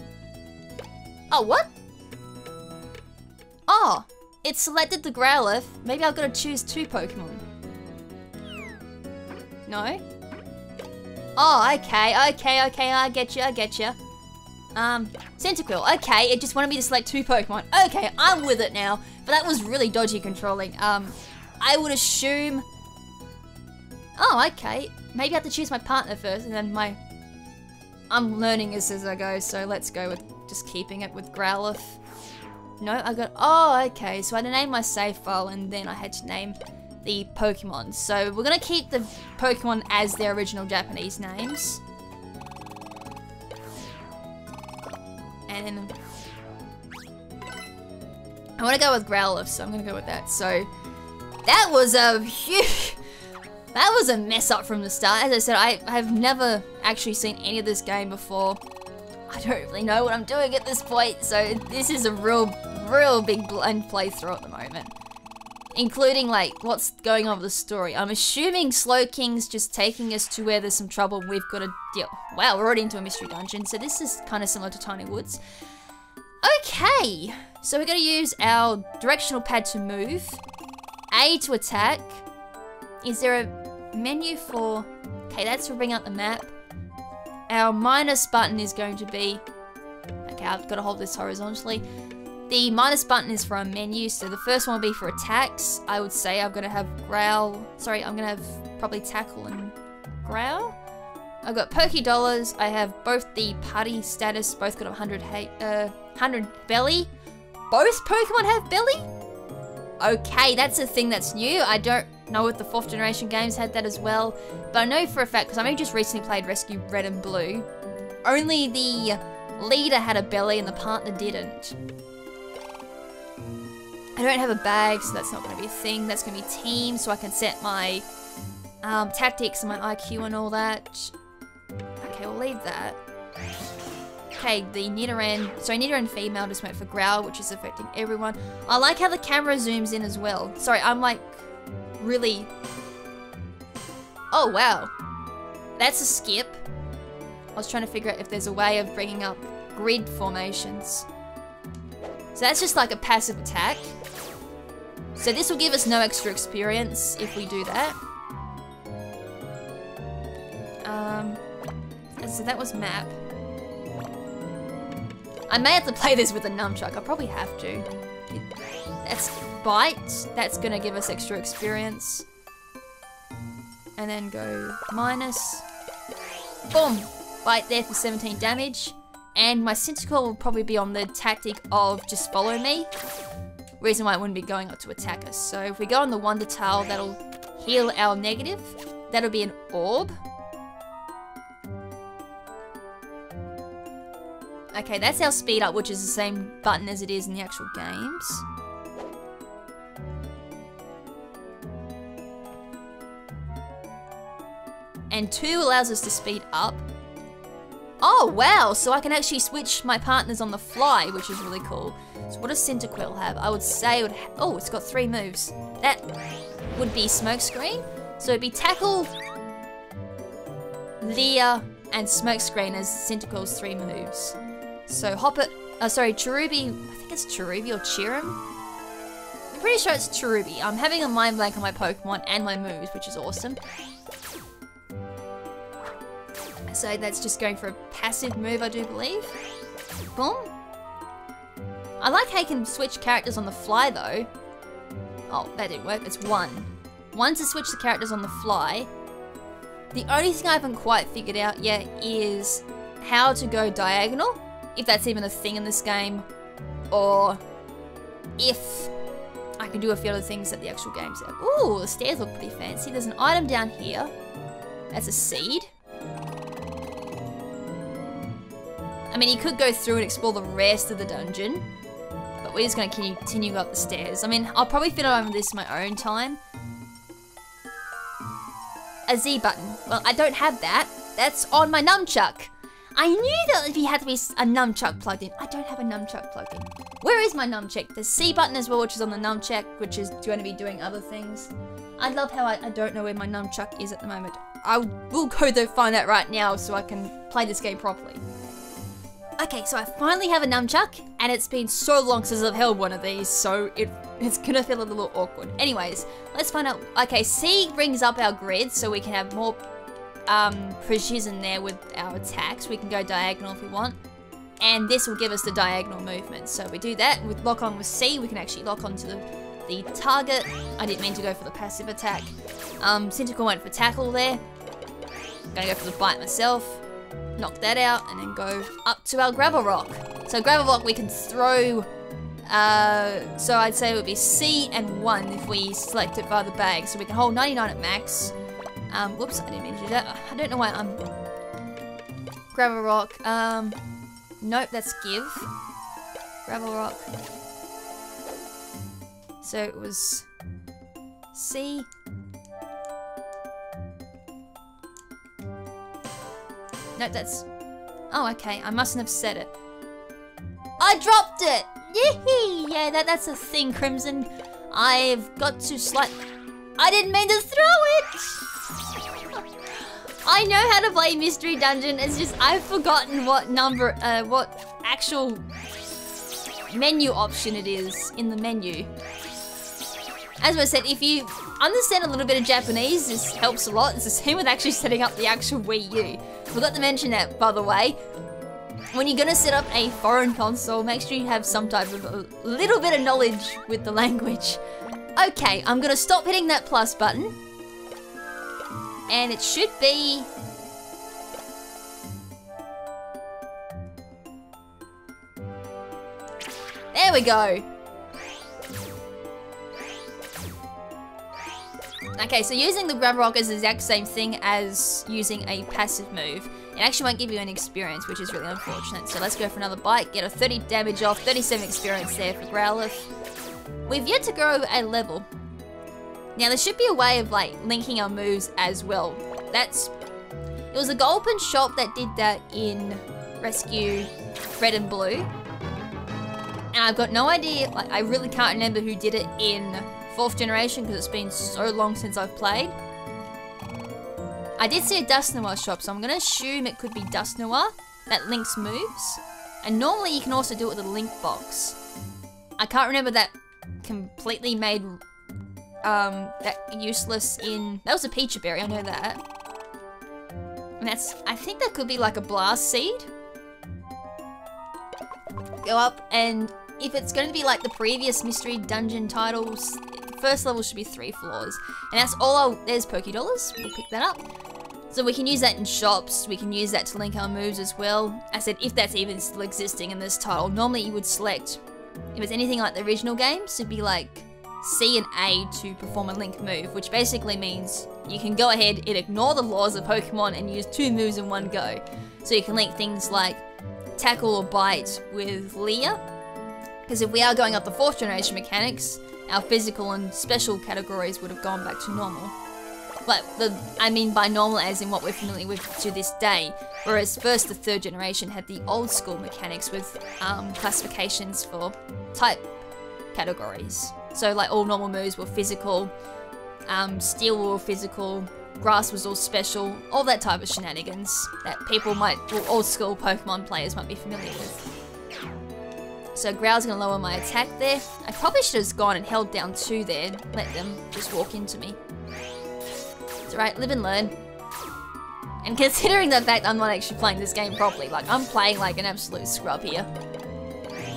Oh, what? Oh. It selected the Growlithe. Maybe I've got to choose 2 Pokemon. No? Oh, okay, I get you. Cyndaquil, okay, it just wanted me to select 2 Pokemon. Okay, I'm with it now. But that was really dodgy controlling. I would assume... Oh, okay. Maybe I have to choose my partner first and then my... I'm learning this as I go, so let's go with just keeping it with Growlithe. No, I got... Oh, okay. So I had to name my save file and then I had to name the Pokemon. So we're going to keep the Pokemon as their original Japanese names. And I want to go with Growlithe, so I'm going to go with that. So That was a huge... That was a mess up from the start. As I said, I've never actually seen any of this game before. I don't really know what I'm doing at this point, so this is a real big blind playthrough at the moment. Including, like, what's going on with the story. I'm assuming Slow King's just taking us to where there's some trouble and we've got to deal. Wow, we're already into a mystery dungeon, so this is kind of similar to Tiny Woods. Okay, so we're going to use our directional pad to move. A to attack. Is there a menu for... Okay, that's for bring up the map. Our minus button is going to be... Okay, I've got to hold this horizontally. The minus button is for our menu, so the first one will be for attacks. I would say I'm going to have growl... Sorry, I'm going to have probably tackle and growl. I've got Poké Dollars. I have both the party status, both got 100 belly. Both Pokemon have belly? Okay, that's a thing that's new. I don't know if the 4th generation games had that as well, but I know for a fact, because I only just recently played Rescue Red and Blue, only the leader had a belly and the partner didn't. I don't have a bag, so that's not going to be a thing. That's going to be team, so I can set my tactics and my IQ and all that. Okay, we'll leave that. Okay, the Nidoran, sorry, Nidoran female just went for growl, which is affecting everyone. I like how the camera zooms in as well. Sorry, I'm like, really... Oh, wow. That's a skip. I was trying to figure out if there's a way of bringing up grid formations. So that's just like a passive attack. So this will give us no extra experience if we do that. So that was map. I may have to play this with a nunchuck. I probably have to. That's bite. That's gonna give us extra experience. And then go minus. Boom! Bite there for 17 damage. And my Cyndaquil will probably be on the tactic of just follow me. Reason why it wouldn't be going up to attack us. So if we go on the Wonder Tile, that'll heal our negative. That'll be an orb. Okay, that's our speed up, which is the same button as it is in the actual games. And 2 allows us to speed up. Oh, wow, so I can actually switch my partners on the fly, which is really cool. So what does Cyndaquil have? I would say it would oh, it's got 3 moves. That would be Smokescreen. So it'd be Tackle, Leer, and Smokescreen as Cyndaquil's 3 moves. So hop it, sorry, Cherubi, I think it's Cherubi or Cherim? I'm pretty sure it's Cherubi. I'm having a mind blank on my Pokemon and my moves, which is awesome. So that's just going for a passive move, I do believe. Boom. I like how you can switch characters on the fly though. Oh, that didn't work, it's 1. 1 to switch the characters on the fly. The only thing I haven't quite figured out yet is how to go diagonal. If that's even a thing in this game, or if I can do a few other things that the actual games have. Ooh, the stairs look pretty fancy. There's an item down here. That's a seed. I mean, you could go through and explore the rest of the dungeon, but we're just going to continue up the stairs. I mean, I'll probably fit over this in my own time. A Z button. Well, I don't have that. That's on my nunchuck. I knew that he had to be a nunchuck plugged in. I don't have a nunchuck plugged in. Where is my nunchuck? The C button as well, which is on the nunchuck, which is going to be doing other things. I love how I don't know where my nunchuck is at the moment. I will go there, find that right now so I can play this game properly. Okay, so I finally have a nunchuck, and it's been so long since I've held one of these, so it's gonna feel a little awkward. Anyways, let's find out. Okay, C brings up our grid so we can have more precision there with our attacks. We can go diagonal if we want, and this will give us the diagonal movement. So we do that with lock on with C, we can actually lock onto the target. I didn't mean to go for the passive attack. Cyndaquil went for tackle there. Gonna go for the bite myself. Knock that out and then go up to our gravel rock. So gravel rock we can throw, so I'd say it would be C and 1 if we select it via the bag. So we can hold 99 at max. Whoops, I didn't mean to do that. I don't know why I'm... Gravel rock, nope, that's give. Gravel rock. So it was C. No, that's... Oh, okay. I mustn't have said it. I dropped it! Yee! Yeah, that's a thing, KrimZen. I've got to I didn't mean to throw it! I know how to play Mystery Dungeon. It's just I've forgotten what number, what actual menu option it is in the menu. As I said, if you understand a little bit of Japanese, this helps a lot. It's the same with actually setting up the actual Wii U. Forgot to mention that, by the way. When you're gonna set up a foreign console, make sure you have some type of a little bit of knowledge with the language. Okay, I'm gonna stop hitting that plus button. And it should be... There we go. Okay, so using the grab rock is the exact same thing as using a passive move. It actually won't give you any experience, which is really unfortunate. So let's go for another bite, get a 30 damage off, 37 experience there for Growlithe. We've yet to grow a level. Now there should be a way of like linking our moves as well. It was a Gulpin shop that did that in Rescue Red and Blue. And I've got no idea, like I really can't remember who did it in 4th generation because it's been so long since I've played. I did see a Dusknoir shop, so I'm going to assume it could be Dusknoir that links moves. And normally you can also do it with a link box. I can't remember that completely made that useless in... That was a Peachy Berry, I know that. And that's... I think that could be like a Blast Seed. Go up, and if it's going to be like the previous Mystery Dungeon titles, the first level should be 3 floors. And that's all there's Pokédollars, we'll pick that up. So we can use that in shops, we can use that to link our moves as well. I said, if that's even still existing in this title, normally you would select, if it's anything like the original games, it'd be like C and A to perform a link move, which basically means you can go ahead and ignore the laws of Pokemon and use 2 moves in one go. So you can link things like Tackle or Bite with Leah, because if we are going up the 4th generation mechanics, our physical and special categories would have gone back to normal. But I mean by normal as in what we're familiar with to this day, whereas 1st to 3rd generation had the old school mechanics with classifications for type categories. So like all normal moves were physical, steel were physical, grass was all special, all that type of shenanigans that people might, well, old school Pokemon players might be familiar with. So Growl's gonna lower my attack there. I probably should have gone and held down 2 there, let them just walk into me. It's alright, live and learn. And considering the fact I'm not actually playing this game properly, like I'm playing like an absolute scrub here.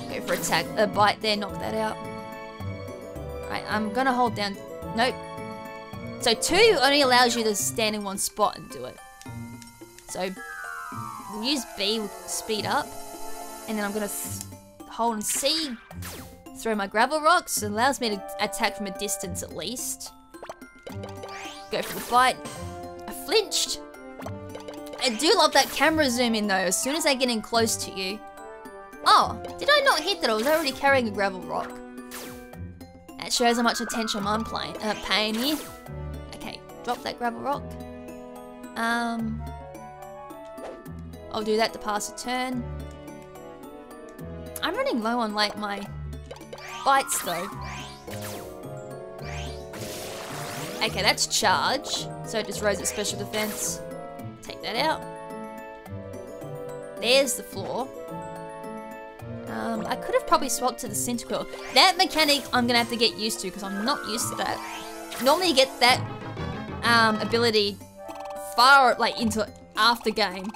Go for attack, a bite there, knock that out. Right, I'm gonna hold down, nope. So 2 only allows you to stand in one spot and do it. So we'll use B with speed up, and then I'm gonna hold and C, throw my gravel rocks. It allows me to attack from a distance at least. Go for the bite. I flinched. I do love that camera zoom in though, as soon as I get in close to you. Oh, did I not hit that? I was already carrying a gravel rock. That shows how much attention I'm paying here. Okay, drop that gravel rock. I'll do that to pass a turn. I'm running low on like my bites though. Okay, that's charge. So it just rose its special defense. Take that out. There's the floor. I could have probably swapped to the Cyndaquil. That mechanic I'm gonna have to get used to because I'm not used to that. Normally you get that ability far like into after game.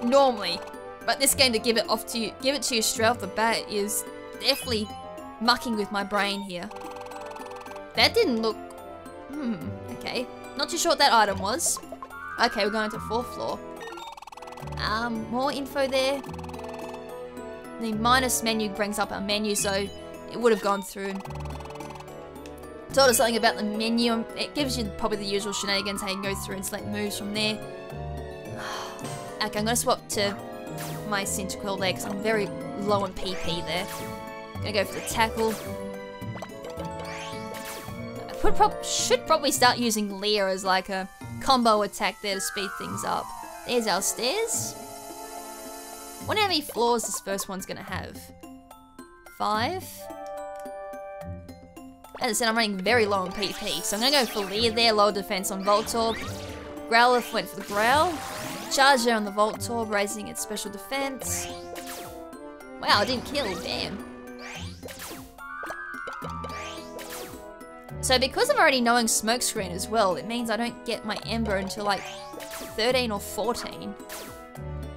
Normally. But this game to give it to you straight off the bat is definitely mucking with my brain here. That didn't look... okay. Not too sure what that item was. Okay, we're going to 4th floor. More info there. The minus menu brings up our menu, so it would have gone through and told us something about the menu. It gives you probably the usual shenanigans, how you can go through and select moves from there. Okay, I'm going to swap to my Cyndaquil there because I'm very low on PP there. Gonna go for the tackle. should probably start using Leah as like a combo attack there to speed things up. There's our stairs. Wonder how many floors this first one's gonna have. 5. As I said, I'm running very low on PP, so I'm gonna go for Leah there, low defense on Voltorb. Growlithe went for the Growl. Charge there on the Voltorb, raising its special defense. Wow, I didn't kill, damn. So because I'm already knowing Smokescreen as well, it means I don't get my Ember until like 13 or 14.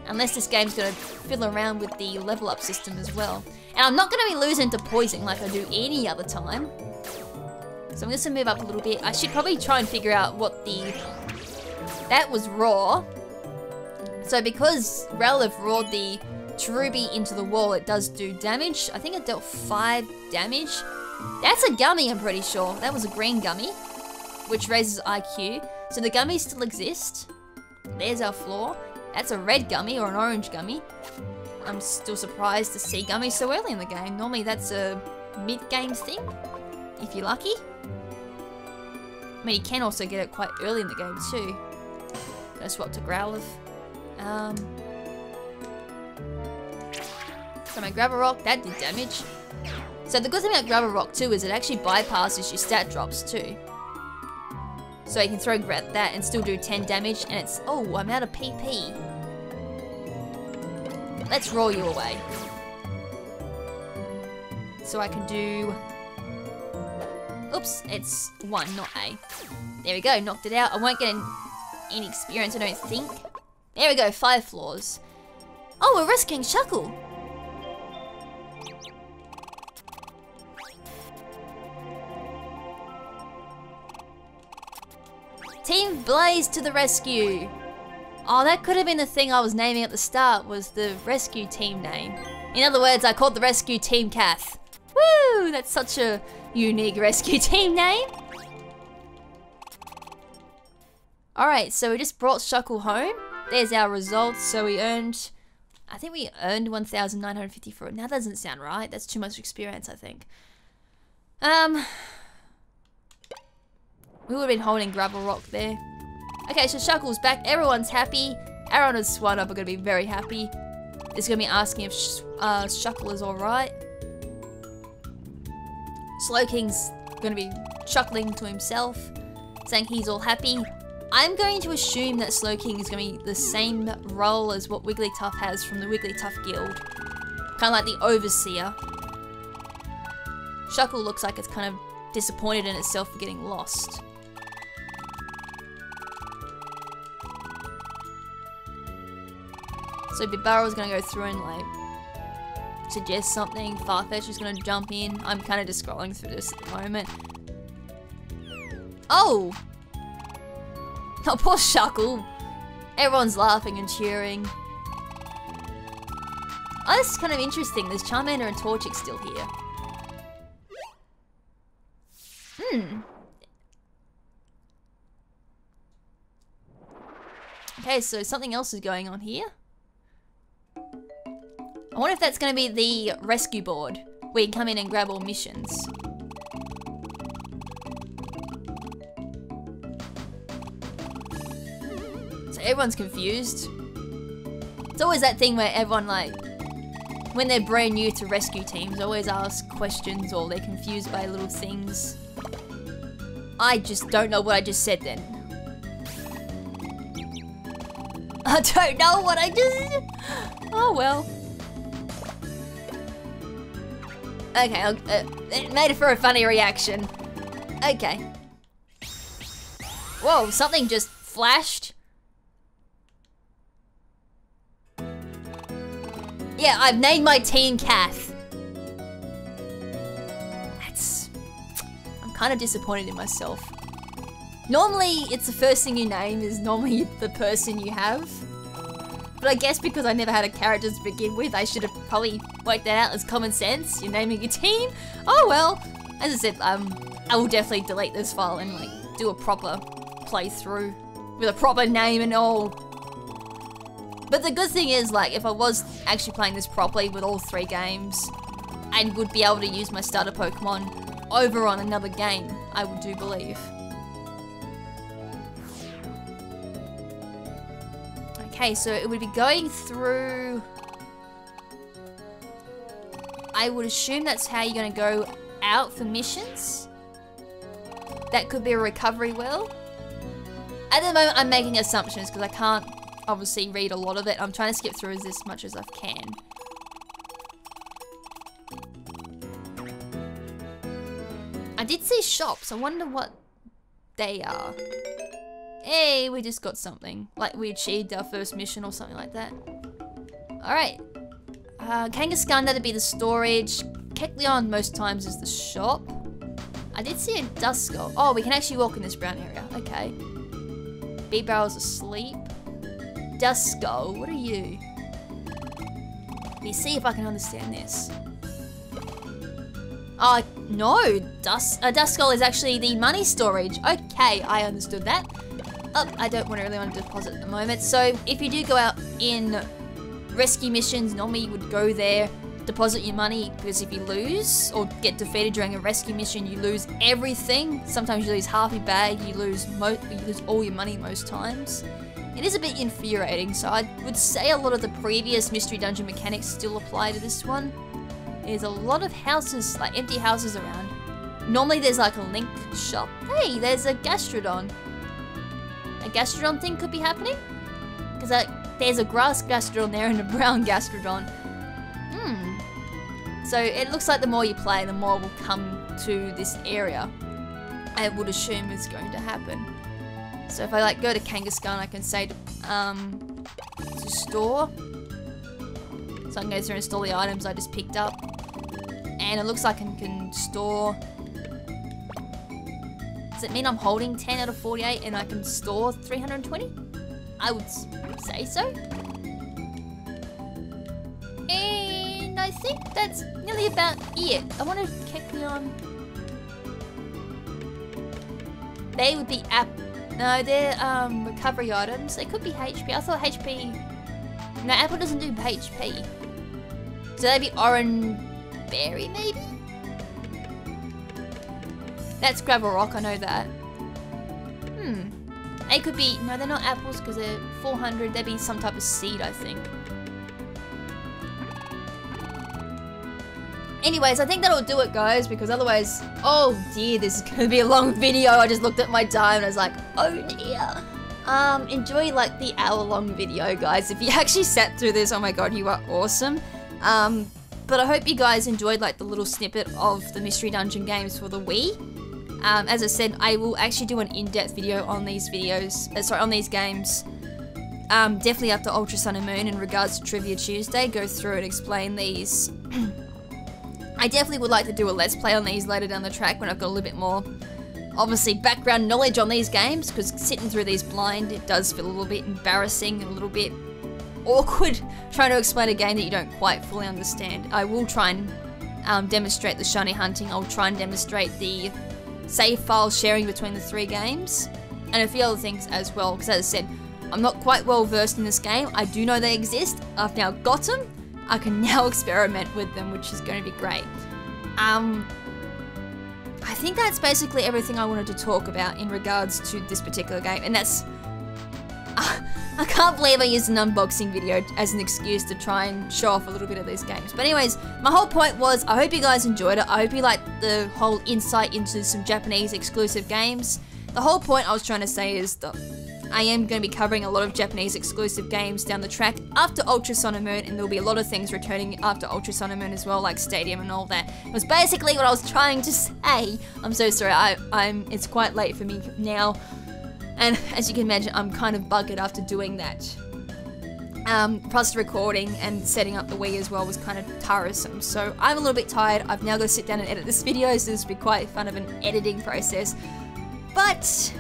Unless this game's gonna fiddle around with the level up system as well. And I'm not gonna be losing to Poison like I do any other time. So I'm just gonna move up a little bit. I should probably try and figure out what the... That was raw. So because Growlithe roared the Cherubi into the wall, it does do damage. I think it dealt 5 damage. That's a gummy, I'm pretty sure. That was a green gummy, which raises IQ. So the gummies still exist. There's our floor. That's a red gummy or an orange gummy. I'm still surprised to see gummies so early in the game. Normally that's a mid-game thing, if you're lucky. I mean, you can also get it quite early in the game too. Gonna swap to Growlithe. So my Grab a Rock, that did damage. So the good thing about Grab a Rock too is it actually bypasses your stat drops too. So you can throw that and still do 10 damage, and it's... Oh, I'm out of PP. Let's roll you away. So I can do... Oops, it's 1, not A. There we go, knocked it out. I won't get any experience, I don't think. There we go, 5 floors. Oh, we're rescuing Shuckle. Team Blaze to the rescue. Oh, that could have been the thing I was naming at the start, was the rescue team name. In other words, I called the rescue team Kath. Woo! That's such a unique rescue team name. Alright, so we just brought Shuckle home. There's our results. So we earned... I think we earned 1,950 for it. Now that doesn't sound right. That's too much experience, I think. We would have been holding Gravel Rock there. Okay, so Shuckle's back. Everyone's happy. Aaron and Swannub are going to be very happy. It's going to be asking if Shuckle is alright. Slowking's going to be chuckling to himself, saying he's all happy. I'm going to assume that Slowking is going to be the same role as what Wigglytuff has from the Wigglytuff Guild. Kind of like the Overseer. Shuckle looks like it's kind of disappointed in itself for getting lost. So Bibarro's gonna go through and like suggest something. Farfetch is gonna jump in. I'm kind of just scrolling through this at the moment. Oh! Oh, poor Shuckle. Everyone's laughing and cheering. Oh, this is kind of interesting. There's Charmander and Torchic still here. Okay, so something else is going on here. I wonder if that's going to be the rescue board, where you come in and grab all missions. So everyone's confused. It's always that thing where everyone, like, when they're brand new to rescue teams, always ask questions or they're confused by little things. I just don't know what I just said then. I don't know what I just... Oh well. Okay, it made it for a funny reaction. Okay. Whoa, something just flashed. Yeah, I've named my team Kath. I'm kind of disappointed in myself. Normally, it's the first thing you name is normally the person you have. But I guess because I never had a character to begin with, I should have probably worked that out as common sense. You're naming your team. Oh well. As I said, I will definitely delete this file and like do a proper playthrough with a proper name and all. But the good thing is, like, if I was actually playing this properly with all 3 games, I would be able to use my starter Pokemon over on another game, I do believe. Okay, so it would be going through... I would assume that's how you're going to go out for missions. That could be a recovery well. At the moment, I'm making assumptions because I can't obviously read a lot of it. I'm trying to skip through as much as I can. I did see shops. I wonder what they are. Hey, we just got something. Like we achieved our first mission or something like that. Alright. Kangaskhan, that'd be the storage. Kekleon most times is the shop. I did see a dust skull. Oh, we can actually walk in this brown area. Okay. Bee barrel's asleep. Dust skull, what are you? Let me see if I can understand this. Oh, no. Dust skull is actually the money storage. Okay, I understood that. Oh, I don't really want to deposit at the moment. So, if you do go out in rescue missions, normally you would go there, deposit your money, because if you lose or get defeated during a rescue mission, you lose everything. Sometimes you lose half your bag, you lose all your money most times. It is a bit infuriating, so I would say a lot of the previous mystery dungeon mechanics still apply to this one. There's a lot of houses, like empty houses around. Normally there's like a link shop. Hey, there's a gastrodon. A gastrodon thing could be happening? Because there's a grass gastrodon there and a brown gastrodon. So it looks like the more you play, the more will come to this area. I would assume is going to happen. So if I like go to Kangaskhan, I can say to store. So I can go through and install the items I just picked up. And it looks like I can store... Does it mean I'm holding 10 out of 48 and I can store 320? I would say so. And I think that's nearly about it. I want to Kekleon. They would be no, they're recovery items. They could be HP. I thought HP... No, Apple doesn't do HP. So they'd be Orange Berry, maybe? That's Gravel Rock, I know that. They could be... No, they're not apples because they're 400. They'd be some type of seed, I think. Anyways, I think that'll do it, guys, because otherwise... Oh, dear, this is going to be a long video. I just looked at my time and I was like, oh, dear. Enjoy, like, the hour-long video, guys. If you actually sat through this, oh my god, you are awesome. But I hope you guys enjoyed, like, the little snippet of the Mystery Dungeon games for the Wii. As I said, I will actually do an in-depth video on these on these games. Definitely after Ultra Sun and Moon in regards to Trivia Tuesday, go through and explain these. I definitely would like to do a Let's Play on these later down the track when I've got a little bit more, obviously, background knowledge on these games, because sitting through these blind, it does feel a little bit embarrassing and a little bit awkward trying to explain a game that you don't quite fully understand. I will try and demonstrate the shiny hunting. I'll try and demonstrate the save file sharing between the 3 games, and a few other things as well, because as I said, I'm not quite well versed in this game. I do know they exist. I've now got them. I can now experiment with them, which is going to be great. I think that's basically everything I wanted to talk about in regards to this particular game, and that's... I can't believe I used an unboxing video as an excuse to try and show off a little bit of these games. But anyways, my whole point was, I hope you guys enjoyed it. I hope you liked the whole insight into some Japanese exclusive games. The whole point I was trying to say is that I am going to be covering a lot of Japanese exclusive games down the track after Ultra Sun and Moon, and there'll be a lot of things returning after Ultra Sun and Moon as well, like Stadium and all that. It was basically what I was trying to say. I'm so sorry, it's quite late for me now. And as you can imagine, I'm kind of buggered after doing that. Plus the recording and setting up the Wii as well was kind of tiresome. So I'm a little bit tired. I've now got to sit down and edit this video, so this will be quite fun of an editing process. But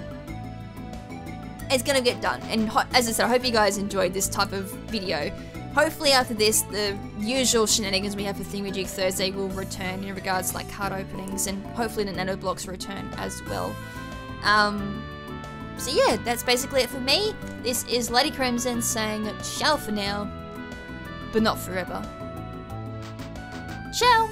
it's going to get done. And as I said, I hope you guys enjoyed this type of video. Hopefully after this, the usual shenanigans we have for Thingamajig Thursday will return in regards to like card openings, and hopefully the nano blocks return as well. So yeah, that's basically it for me. This is Lady KrimZen saying ciao for now, but not forever. Ciao!